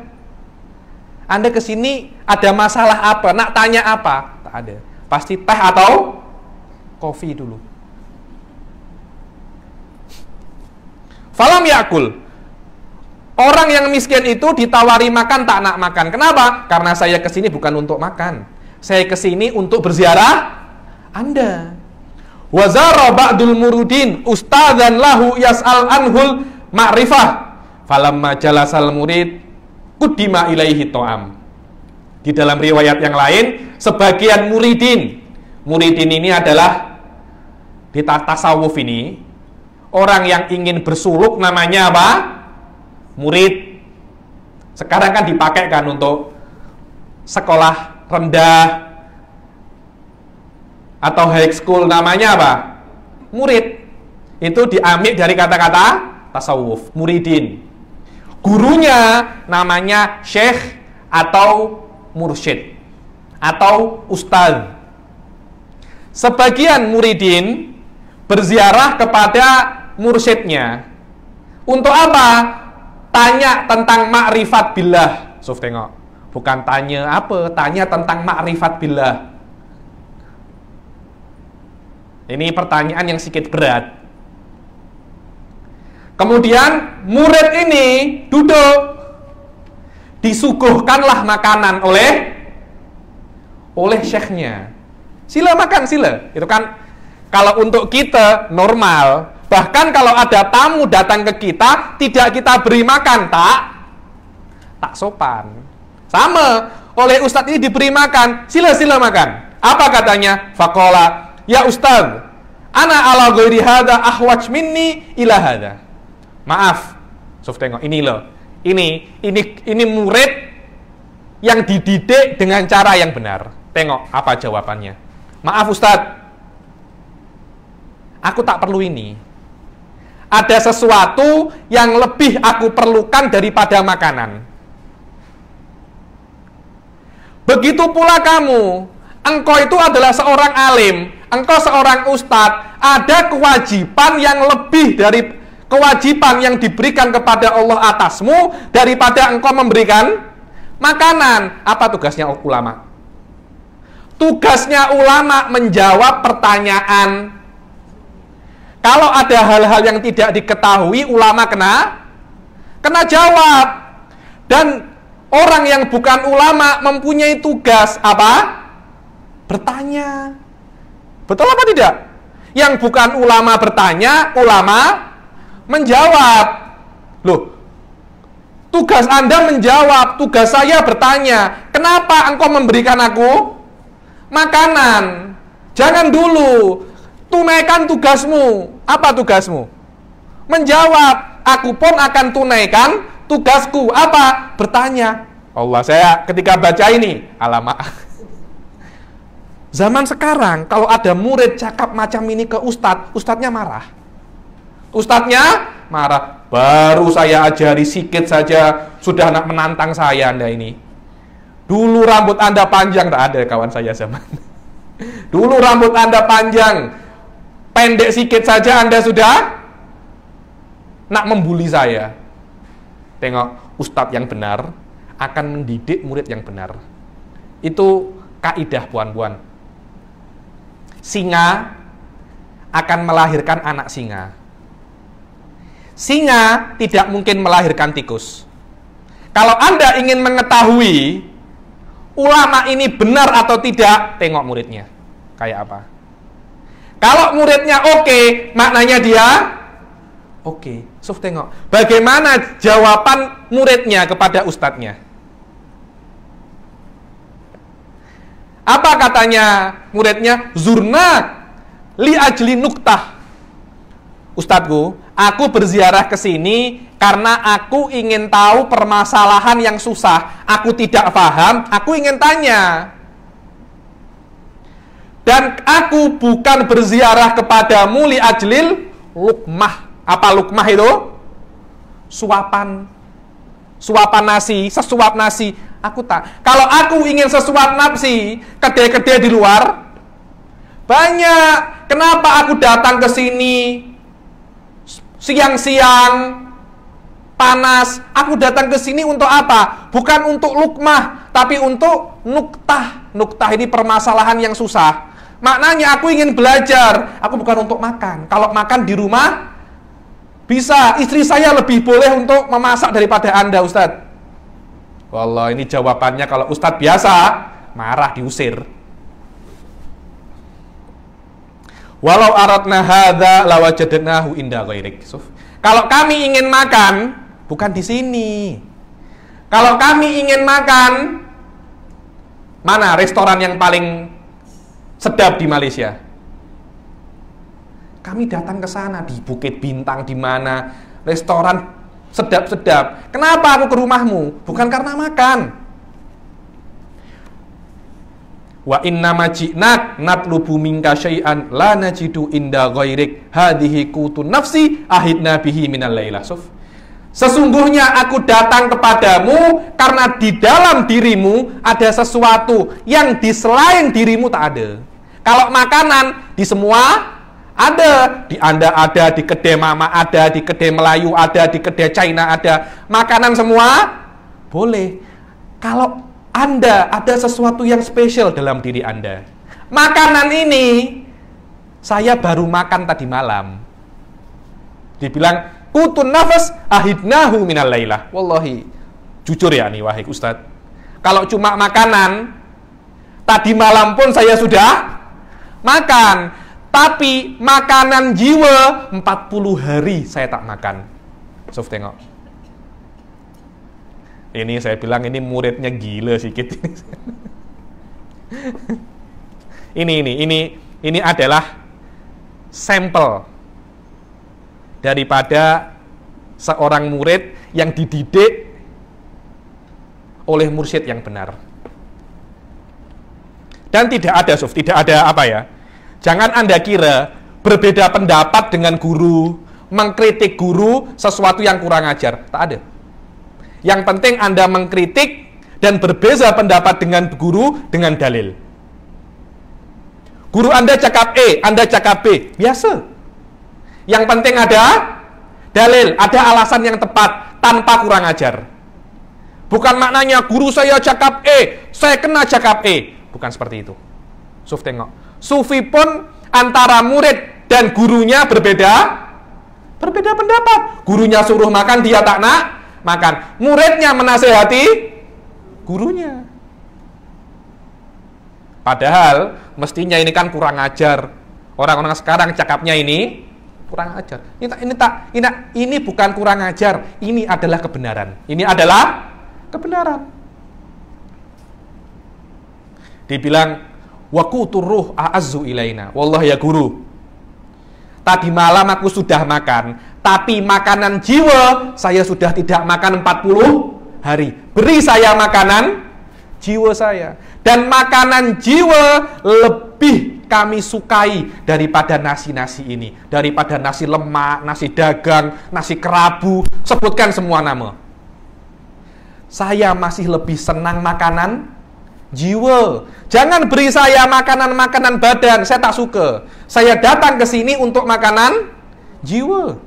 Anda kesini ada masalah apa? Nak tanya apa? Tak ada. Pasti teh atau kopi dulu. Falam yakul. Orang yang miskin itu ditawari makan, tak nak makan. Kenapa? Karena saya kesini bukan untuk makan. Saya kesini untuk berziarah Anda. Wazara ba'dul murudin ustadzan lahu yas'al anhul ma'rifah. Falamma jalasal murid kuddima ilaihi to'am. Di dalam riwayat yang lain, sebagian muridin ini adalah di tasawuf ini, orang yang ingin bersuluk namanya apa? Murid. Sekarang kan dipakai kan untuk sekolah rendah atau high school, namanya apa? Murid. Itu diambil dari kata-kata tasawuf, muridin. Gurunya namanya syekh atau mursyid atau ustaz. Sebagian muridin berziarah kepada mursyidnya. Untuk apa? Tanya tentang ma'rifat billah. Sof, tengok. Bukan tanya apa, tanya tentang ma'rifat billah. Ini pertanyaan yang sedikit berat. Kemudian murid ini duduk. Disuguhkanlah makanan oleh syekhnya. Sila makan, sila. Itu kan kalau untuk kita normal. Bahkan kalau ada tamu datang ke kita, tidak kita beri makan, tak sopan. Sama, oleh ustadz ini diberi makan, sila makan. Apa katanya? Faqala, ya ustadz, ana ala ghairi hadza ahwaj minni ila hadza. Maaf, Sof, tengok, ini loh. Ini murid yang dididik dengan cara yang benar. Tengok apa jawabannya. Maaf ustadz, aku tak perlu ini. Ada sesuatu yang lebih aku perlukan daripada makanan. Begitu pula kamu. Engkau itu adalah seorang alim. Engkau seorang ustadz. Ada kewajiban yang lebih dari kewajiban yang diberikan kepada Allah atasmu daripada engkau memberikan makanan. Apa tugasnya ulama? Tugasnya ulama menjawab pertanyaan. Kalau ada hal-hal yang tidak diketahui, ulama kena jawab. Dan orang yang bukan ulama mempunyai tugas apa? Bertanya. Betul apa tidak? Yang bukan ulama bertanya, ulama menjawab. Loh, tugas Anda menjawab, tugas saya bertanya. Kenapa engkau memberikan aku makanan? Jangan dulu. Tunaikan tugasmu. Apa tugasmu? Menjawab. Aku pun akan tunaikan tugasku. Apa? Bertanya. Allah, saya ketika baca ini, alamak. Zaman sekarang, kalau ada murid cakap macam ini ke ustadz, ustadznya marah. Ustadznya marah. Baru saya ajari sikit saja, sudah nak menantang saya Anda ini. Dulu rambut Anda panjang, tak ada kawan saya zaman. Dulu rambut Anda panjang, pendek sikit saja Anda sudah nak membuli saya. Tengok, ustadz yang benar akan mendidik murid yang benar. Itu kaidah puan-puan. Singa akan melahirkan anak singa. Singa tidak mungkin melahirkan tikus. Kalau Anda ingin mengetahui ulama ini benar atau tidak, tengok muridnya. Kayak apa? Kalau muridnya oke, maknanya dia oke. So, tengok bagaimana jawaban muridnya kepada ustadznya. Apa katanya muridnya? Zurna li ajli nuktah. Ustadzku, aku berziarah ke sini karena aku ingin tahu permasalahan yang susah. Aku tidak paham, aku ingin tanya. Dan aku bukan berziarah kepadamu li ajlil lukmah. Apa lukmah itu? Suapan nasi, sesuap nasi. Aku tak. Kalau aku ingin sesuap nasi, kedai-kedai di luar banyak. Kenapa aku datang ke sini siang-siang panas? Aku datang ke sini untuk apa? Bukan untuk lukmah, tapi untuk nuktah. Nuktah ini permasalahan yang susah. Maknanya aku ingin belajar. Aku bukan untuk makan. Kalau makan di rumah bisa, istri saya lebih boleh untuk memasak daripada Anda, Ustadz. Wallah, ini jawabannya kalau Ustadz biasa marah, diusir. Walau aradna hadza lawajadnahu inda ghairik. Kalau kami ingin makan, bukan di sini. Kalau kami ingin makan, mana restoran yang paling sedap di Malaysia? Kami datang ke sana, di Bukit Bintang, di mana restoran sedap-sedap. Kenapa aku ke rumahmu? Bukan karena makan. Wa inna maji'nak natlubu minka syai'an la najidu inda ghairik hadhihi qutun nafsi ahidna bihi minal laila. Sesungguhnya aku datang kepadamu karena di dalam dirimu ada sesuatu yang di selain dirimu tak ada. Kalau makanan di semua ada, di Anda ada, di kedai Mama ada, di kedai Melayu ada, di kedai China ada. Makanan semua boleh. Kalau Anda ada sesuatu yang spesial dalam diri Anda. Makanan ini saya baru makan tadi malam. Dibilang qutun nafas ahidnahu minal lailah. Wallahi, jujur ya nih wahai Ustadz. Kalau cuma makanan, tadi malam pun saya sudah makan. Tapi makanan jiwa 40 hari saya tak makan. Sof, tengok. Ini saya bilang ini muridnya gila sedikit. Ini adalah sampel daripada seorang murid yang dididik oleh mursyid yang benar. Dan tidak ada, Sof, tidak ada apa ya? Jangan Anda kira berbeda pendapat dengan guru, mengkritik guru sesuatu yang kurang ajar. Tak ada. Yang penting Anda mengkritik dan berbeza pendapat dengan guru dengan dalil. Guru Anda cakap E, Anda cakap B, biasa. Yang penting ada dalil, ada alasan yang tepat tanpa kurang ajar. Bukan maknanya guru saya cakap E, saya kena cakap E. Bukan seperti itu. Suf, tengok. Sufi pun antara murid dan gurunya berbeda pendapat. Gurunya suruh makan, dia tak nak makan. Muridnya menasehati gurunya. Padahal mestinya ini kan kurang ajar. Orang-orang sekarang cakapnya ini kurang ajar. Ini bukan kurang ajar. Ini adalah kebenaran. Ini adalah kebenaran. Dibilang waqutur ruh a'azzu ilaina. Wallah ya guru, tadi malam aku sudah makan, tapi makanan jiwa saya sudah tidak makan 40 hari. Beri saya makanan jiwa saya. Dan makanan jiwa lebih kami sukai daripada nasi-nasi ini, daripada nasi lemak, nasi dagang, nasi kerabu, sebutkan semua nama. Saya masih lebih senang makanan jiwa. Jangan beri saya makanan-makanan badan, saya tak suka. Saya datang ke sini untuk makanan jiwa.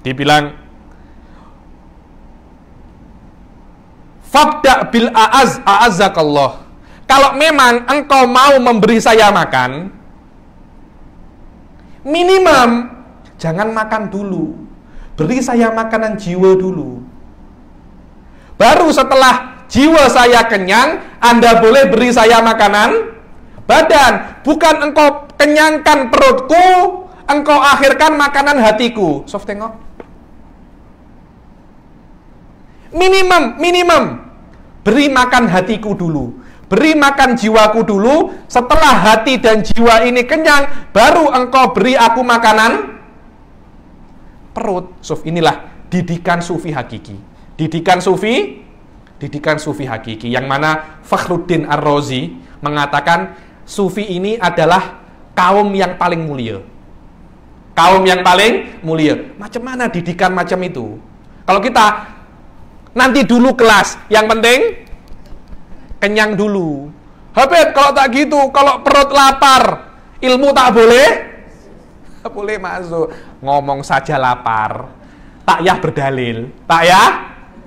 Dibilang fabda bil a'azzakallah. Kalau memang engkau mau memberi saya makan, minimum jangan makan dulu. Beri saya makanan jiwa dulu. Baru setelah jiwa saya kenyang, Anda boleh beri saya makanan badan. Bukan engkau kenyangkan perutku, engkau akhirkan makanan hatiku. Sof, tengok. Minimum. Beri makan hatiku dulu. Beri makan jiwaku dulu. Setelah hati dan jiwa ini kenyang, baru engkau beri aku makanan perut. Sof, inilah didikan sufi hakiki. Didikan sufi hakiki. Yang mana Fakhruddin Ar-Razi mengatakan sufi ini adalah kaum yang paling mulia. Kaum yang paling mulia. Macam mana didikan macam itu? Kalau kita nanti dulu kelas, yang penting kenyang dulu. Habib, kalau tak gitu, kalau perut lapar, ilmu tak boleh? Tak boleh masuk. Ngomong saja lapar. Tak yah berdalil. Tak yah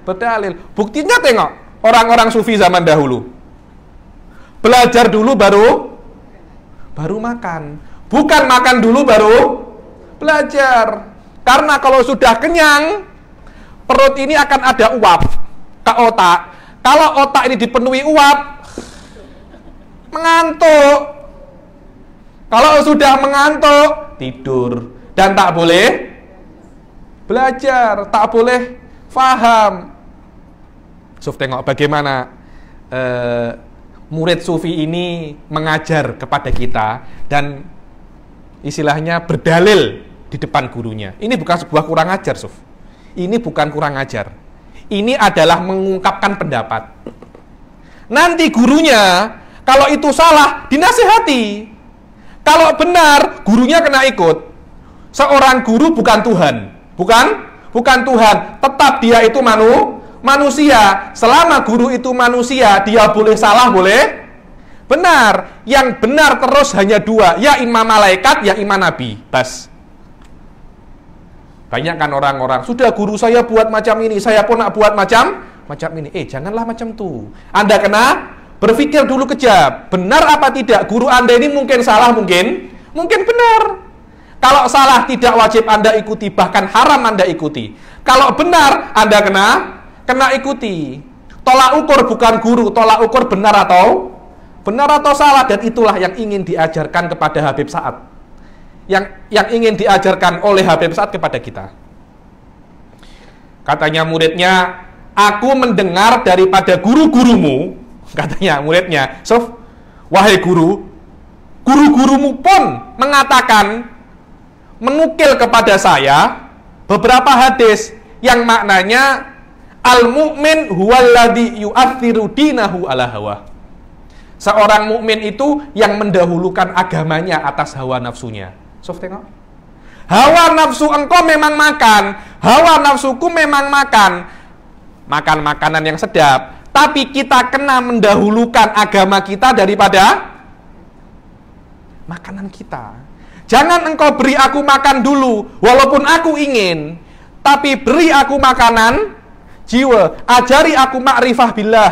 berdalil. Buktinya tengok, orang-orang sufi zaman dahulu. Belajar dulu baru makan. Bukan makan dulu baru belajar. Karena kalau sudah kenyang, perut ini akan ada uap ke otak. Kalau otak ini dipenuhi uap, mengantuk. Kalau sudah mengantuk, tidur. Dan tak boleh belajar, tak boleh faham. Suf, tengok bagaimana murid sufi ini mengajar kepada kita dan istilahnya berdalil di depan gurunya. Ini bukan sebuah kurang ajar, Suf. Ini bukan kurang ajar. Ini adalah mengungkapkan pendapat. Nanti gurunya, kalau itu salah, dinasihati. Kalau benar, gurunya kena ikut. Seorang guru bukan Tuhan. Bukan Tuhan. Tetap dia itu manusia. Selama guru itu manusia, dia boleh salah, boleh benar. Yang benar terus hanya dua. Ya imam malaikat, ya imam nabi. Bas. Banyak kan orang-orang, sudah guru saya buat macam ini, saya pun nak buat macam ini. Janganlah macam tu. Anda kena berpikir dulu kejap. Benar apa tidak? Guru Anda ini mungkin salah, mungkin benar. Kalau salah tidak wajib Anda ikuti, bahkan haram Anda ikuti. Kalau benar, Anda kena ikuti. Tolak ukur bukan guru, tolak ukur benar atau salah. Dan itulah yang ingin diajarkan kepada Habib Sa'ad. Yang ingin diajarkan oleh Habib Sa'ad kepada kita. Katanya muridnya, aku mendengar daripada guru-gurumu, katanya muridnya, Sof, wahai guru-gurumu pun mengatakan, menukil kepada saya beberapa hadis yang maknanya al-mu'min huwallazi yu'athiru dinahu ala hawa. Seorang mukmin itu yang mendahulukan agamanya atas hawa nafsunya. Sof, tengok. Hawa nafsu engkau memang makan, hawa nafsuku memang makan makanan yang sedap, tapi kita kena mendahulukan agama kita daripada makanan kita. Jangan engkau beri aku makan dulu, walaupun aku ingin, tapi beri aku makanan jiwa, ajari aku ma'rifah billah.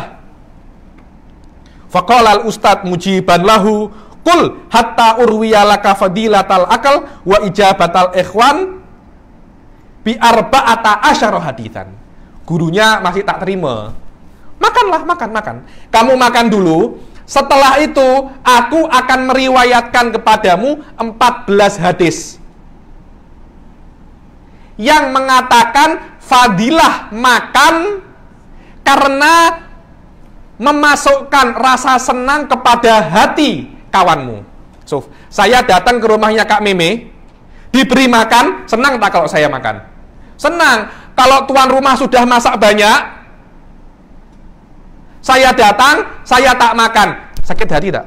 Faqala al-ustad mujiban lahu, qul hatta urwiyalaka fadilatal akal wa ijabatal ikhwan bi arba'ata asyara haditsan. Gurunya masih tak terima. Makanlah, makan. Kamu makan dulu. Setelah itu aku akan meriwayatkan kepadamu 14 hadis yang mengatakan fadilah makan karena memasukkan rasa senang kepada hati kawanmu. So, saya datang ke rumahnya Kak Meme, diberi makan, senang tak kalau saya makan? Senang. Kalau tuan rumah sudah masak banyak, saya datang, saya tak makan, sakit hati tak?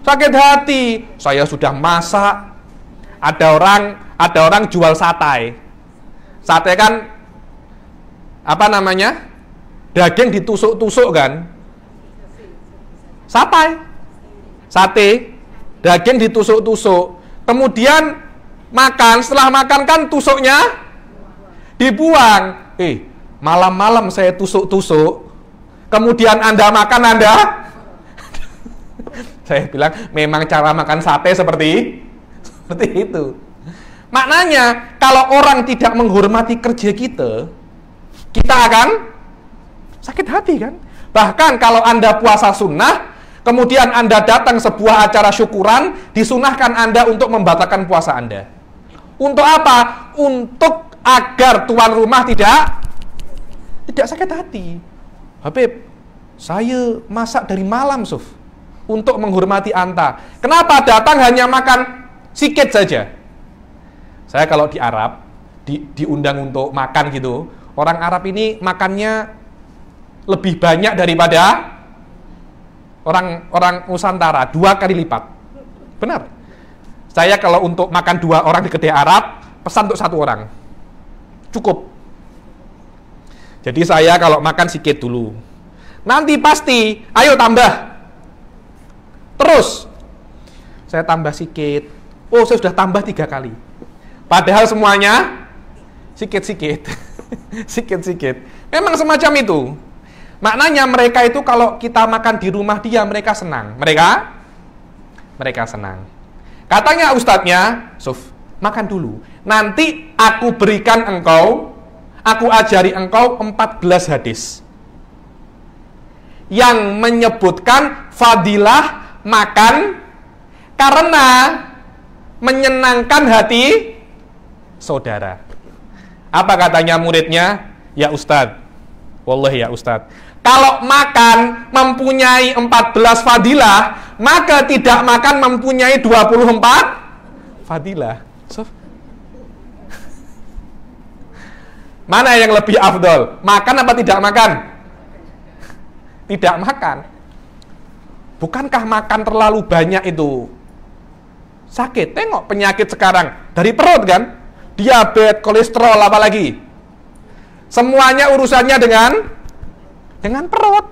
Sakit hati. Saya sudah masak, ada orang jual sate. Sate kan apa namanya? Daging ditusuk-tusuk kan? Sate, daging ditusuk-tusuk. Kemudian makan, setelah makan kan tusuknya dibuang. Malam-malam saya tusuk-tusuk, kemudian Anda makan, Anda saya bilang memang cara makan sate seperti itu. Maknanya kalau orang tidak menghormati kerja kita akan sakit hati kan? Bahkan kalau Anda puasa sunnah, kemudian Anda datang sebuah acara syukuran, disunahkan Anda untuk membatalkan puasa Anda. Untuk apa? Untuk agar tuan rumah tidak sakit hati. Habib, saya masak dari malam, Suf, untuk menghormati Anta. Kenapa datang hanya makan sikit saja? Saya kalau di Arab, diundang untuk makan gitu, orang Arab ini makannya lebih banyak daripada orang Nusantara, 2 kali lipat. Benar. Saya kalau untuk makan 2 orang di kedai Arab, pesan untuk 1 orang. Cukup. Jadi saya kalau makan sikit dulu. Nanti pasti, ayo tambah. Terus. Saya tambah sikit. Oh, saya sudah tambah 3 kali. Padahal semuanya sikit-sikit. Sikit-sikit. Memang semacam itu. Maknanya mereka itu kalau kita makan di rumah dia, mereka senang. Mereka senang. Katanya ustadznya, Suf, makan dulu. Nanti aku berikan engkau, aku ajari engkau 14 hadis yang menyebutkan fadilah makan karena menyenangkan hati saudara. Apa katanya muridnya? Ya Ustadz, wallahi ya Ustadz, kalau makan mempunyai 14 fadilah, maka tidak makan mempunyai 24 fadilah. So, mana yang lebih afdol? Makan apa tidak makan? Tidak makan. Bukankah makan terlalu banyak itu sakit? Tengok penyakit sekarang dari perut kan? Diabetes, kolesterol, apa lagi? Semuanya urusannya dengan perut.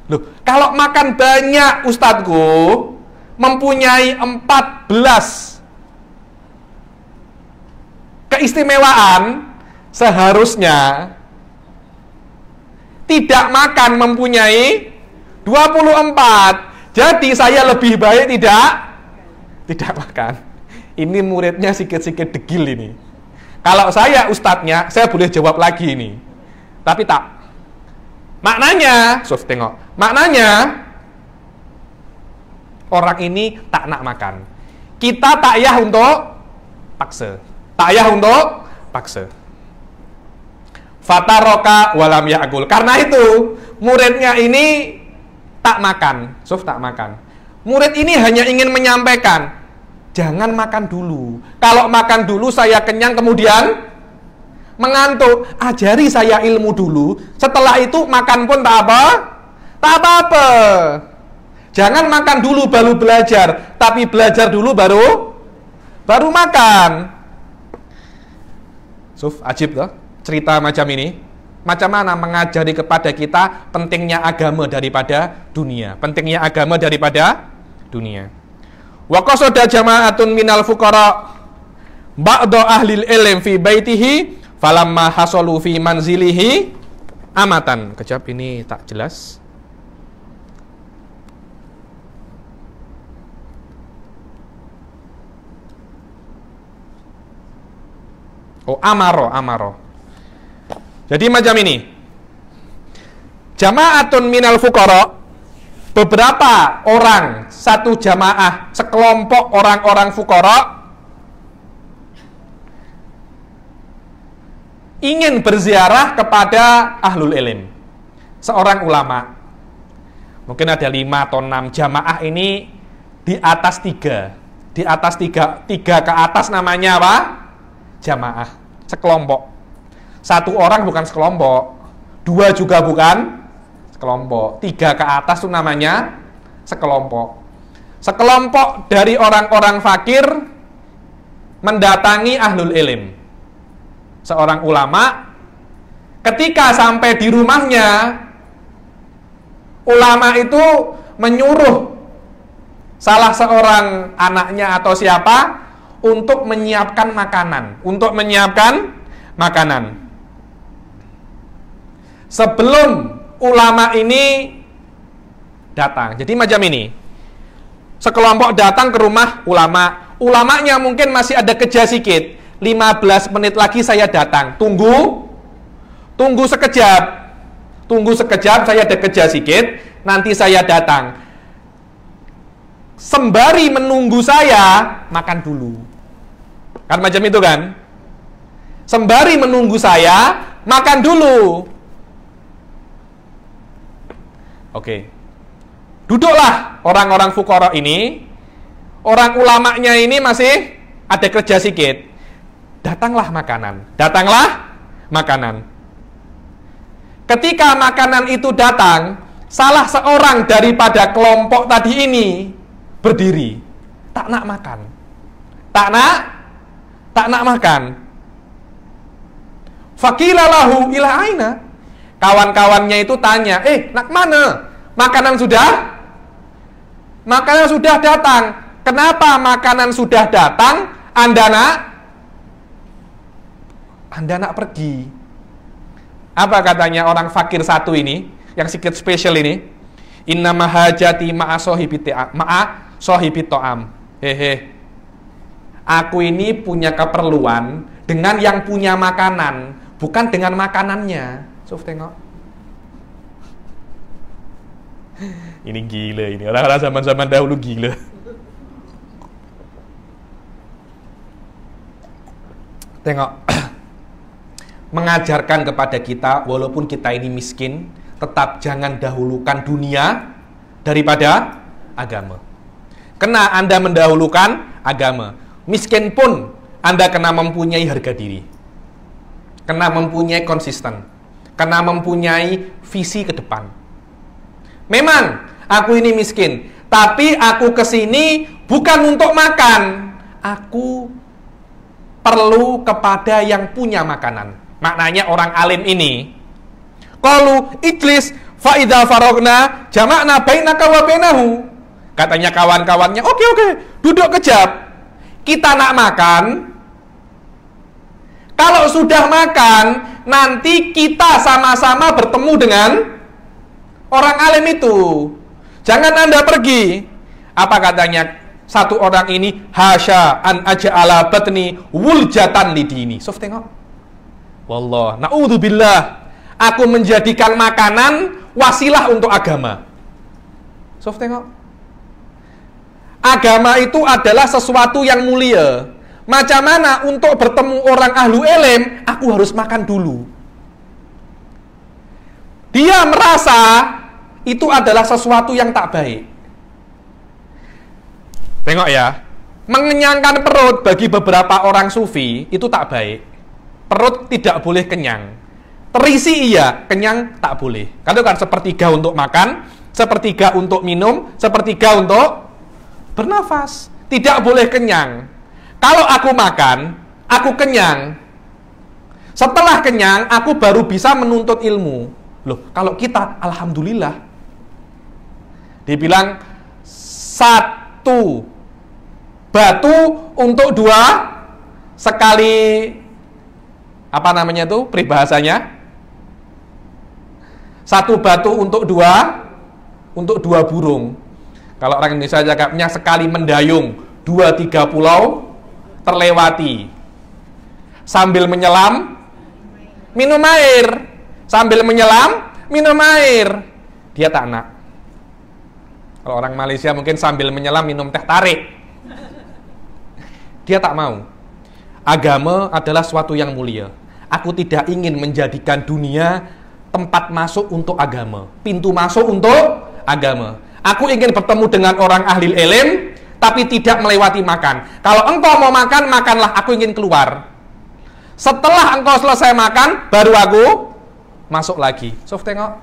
Loh, kalau makan banyak ustadzku mempunyai 14 keistimewaan, seharusnya tidak makan mempunyai 24. Jadi saya lebih baik tidak makan. Ini muridnya sikit-sikit degil ini. Kalau saya ustadznya, saya boleh jawab lagi ini. Tapi tak. Maknanya, Sof, tengok. Maknanya, orang ini tak nak makan. Kita takyah untuk paksa. Takyah untuk paksa. Fataroka walam ya'kul. Karena itu, muridnya ini tak makan. Sof, tak makan. Murid ini hanya ingin menyampaikan, jangan makan dulu. Kalau makan dulu saya kenyang kemudian mengantuk. Ajari saya ilmu dulu. Setelah itu makan pun tak apa-apa. Jangan makan dulu baru belajar, tapi belajar dulu baru makan. Suf, ajib toh cerita macam ini. Macam mana mengajari kepada kita pentingnya agama daripada dunia. Pentingnya agama daripada dunia. Wa qasada jama'atun minal fuqara ba'da ahlil ilm fi baitihi falamma hasalu fi manzilihi amatan. Kejap, ini tak jelas. Oh, amaro. Jadi macam ini. Jama'atun minal fuqara, beberapa orang, satu jamaah, sekelompok orang-orang fuqara ingin berziarah kepada ahlul ilm, seorang ulama. Mungkin ada 5 atau 6 jamaah ini di atas 3. Di atas 3 ke atas namanya apa? Jamaah, sekelompok. 1 orang bukan sekelompok, 2 juga bukan sekelompok, 3 ke atas itu namanya sekelompok. Sekelompok dari orang-orang fakir mendatangi ahlul ilm, seorang ulama. Ketika sampai di rumahnya, ulama itu menyuruh salah seorang anaknya atau siapa untuk menyiapkan makanan, sebelum ulama ini datang. Jadi macam ini, sekelompok datang ke rumah ulama. Ulamanya mungkin masih ada kerja sedikit, 15 menit lagi saya datang. Tunggu sekejap. Tunggu sekejap, saya ada kerja sedikit, nanti saya datang. Sembari menunggu saya, makan dulu. Kan macam itu kan? Sembari menunggu saya, makan dulu. Oke. Duduklah orang-orang fuqara ini. Orang ulamanya ini masih ada kerja sedikit. Datanglah makanan. Datanglah makanan. Ketika makanan itu datang, salah seorang daripada kelompok tadi ini berdiri. Tak nak makan. Tak nak makan. Faqila lahu ila aina. Kawan-kawannya itu tanya, nak mana? Makanan sudah datang. Kenapa makanan sudah datang, Anda nak pergi? Apa katanya orang fakir satu ini, yang sedikit spesial ini? Inna mahajati ma'a sohibi to'am. Hehe. Aku ini punya keperluan dengan yang punya makanan, bukan dengan makanannya. Sof, tengok. Ini gila ini. Orang-orang zaman-zaman dahulu gila. Tengok. Mengajarkan kepada kita, walaupun kita ini miskin, tetap jangan dahulukan dunia daripada agama. Kena Anda mendahulukan agama. Miskin pun Anda kena mempunyai harga diri. Kena mempunyai konsisten. Kena mempunyai visi ke depan. Memang aku ini miskin, tapi aku kesini bukan untuk makan. Aku perlu kepada yang punya makanan. Maknanya orang alim ini, qalu ijlis fa idza faragna jama'na bainaka wa bainahu. Katanya kawan-kawannya, oke, duduk kejap. Kita nak makan. Kalau sudah makan, nanti kita sama-sama bertemu dengan orang alim itu. Jangan Anda pergi. Apa katanya satu orang ini? Hasya an aja'ala batni wuljatan lidini. Sof, tengok. Wallah, na'udzubillah. Aku menjadikan makanan wasilah untuk agama. Sof, tengok. Agama itu adalah sesuatu yang mulia. Macam mana untuk bertemu orang ahlu ilm, aku harus makan dulu. Dia merasa itu adalah sesuatu yang tak baik. Tengok ya, mengenyangkan perut bagi beberapa orang sufi itu tak baik. Perut tidak boleh kenyang. Terisi iya, kenyang tak boleh. Karena kan sepertiga untuk makan, sepertiga untuk minum, sepertiga untuk bernafas. Tidak boleh kenyang. Kalau aku makan, aku kenyang. Setelah kenyang, aku baru bisa menuntut ilmu. Loh, kalau kita, alhamdulillah, dibilang satu batu untuk dua sekali, apa namanya itu peribahasanya? Satu batu untuk dua burung. Kalau orang Indonesia cakapnya sekali mendayung 2-3 pulau terlewati. Sambil menyelam minum air. Sambil menyelam minum air. Dia tak nak. Kalau orang Malaysia mungkin sambil menyelam minum teh tarik. Dia tak mau. Agama adalah suatu yang mulia. Aku tidak ingin menjadikan dunia tempat masuk untuk agama, pintu masuk untuk agama. Aku ingin bertemu dengan orang ahli ilm, tapi tidak melewati makan. Kalau engkau mau makan, makanlah. Aku ingin keluar. Setelah engkau selesai makan, baru aku masuk lagi. Sof, tengok.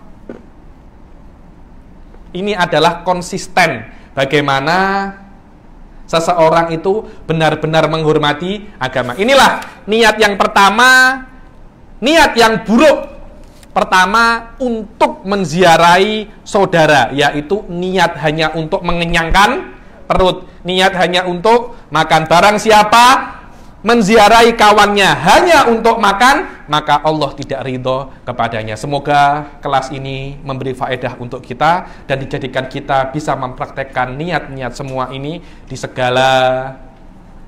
Ini adalah konsisten bagaimana seseorang itu benar-benar menghormati agama. Inilah niat yang pertama, niat yang buruk pertama untuk menziarahi saudara, yaitu niat hanya untuk mengenyangkan perut, niat hanya untuk makan. Barang siapa menziarahi kawannya hanya untuk makan, maka Allah tidak ridho kepadanya. Semoga kelas ini memberi faedah untuk kita dan dijadikan kita bisa mempraktekkan niat-niat semua ini di segala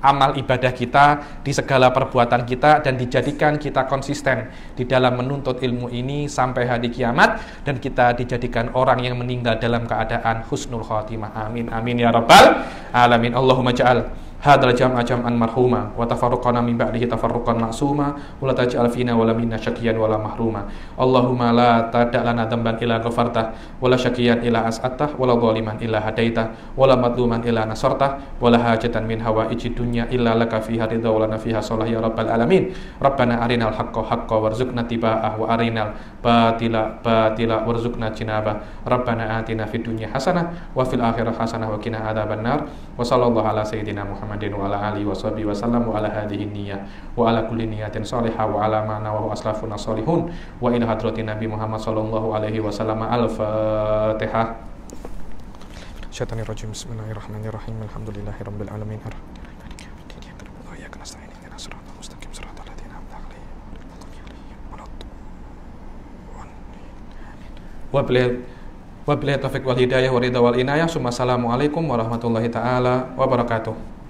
amal ibadah kita, di segala perbuatan kita, dan dijadikan kita konsisten di dalam menuntut ilmu ini sampai hari kiamat, dan kita dijadikan orang yang meninggal dalam keadaan husnul khotimah. Amin amin ya rabbal alamin. Allahumma ja'al hadzal jam'a jam'an marhuma wa tafarruqana min ba'dihi tafarruqan ma'suma wa la taj'al fina wa la minna syaqiyan wa la mahruma. Allahumma la tada' lana dhanban illa ghafartah wa la syaqiyan illa as'attah wa la dhaliman illa hadaitah wa la madluman illa nasartah wa la hajatan min hawaijid dunya illa laka fiha ridha wa lana fiha shalah ya rabbal alamin. Rabbana arinal haqqa haqqa warzuqna tiba'ah wa arinal batila batila warzuqna jinabah. Rabbana atina fid dunya hasanah wa fil akhirati hasanah wa qina adzabannar. Wa sallallahu ala sayyidina Muhammadin wa ala alihi wa sahbihi wa sallam wa ala hadhihi niyyah wa ala kulli niyatin salihah wa ala ma nawahu aslafuna salihun wa ila hadratin Nabi Muhammad sallallahu alaihi wasallam. Al-Fatihah. Syaitanir rajim. Bismillahirrahmanirrahim. Alhamdulillahirabbil alamin. Wabillahi taufiq wal hidayah wa ridha wal inayah. Assalamualaikum warahmatullahi taala wabarakatuh.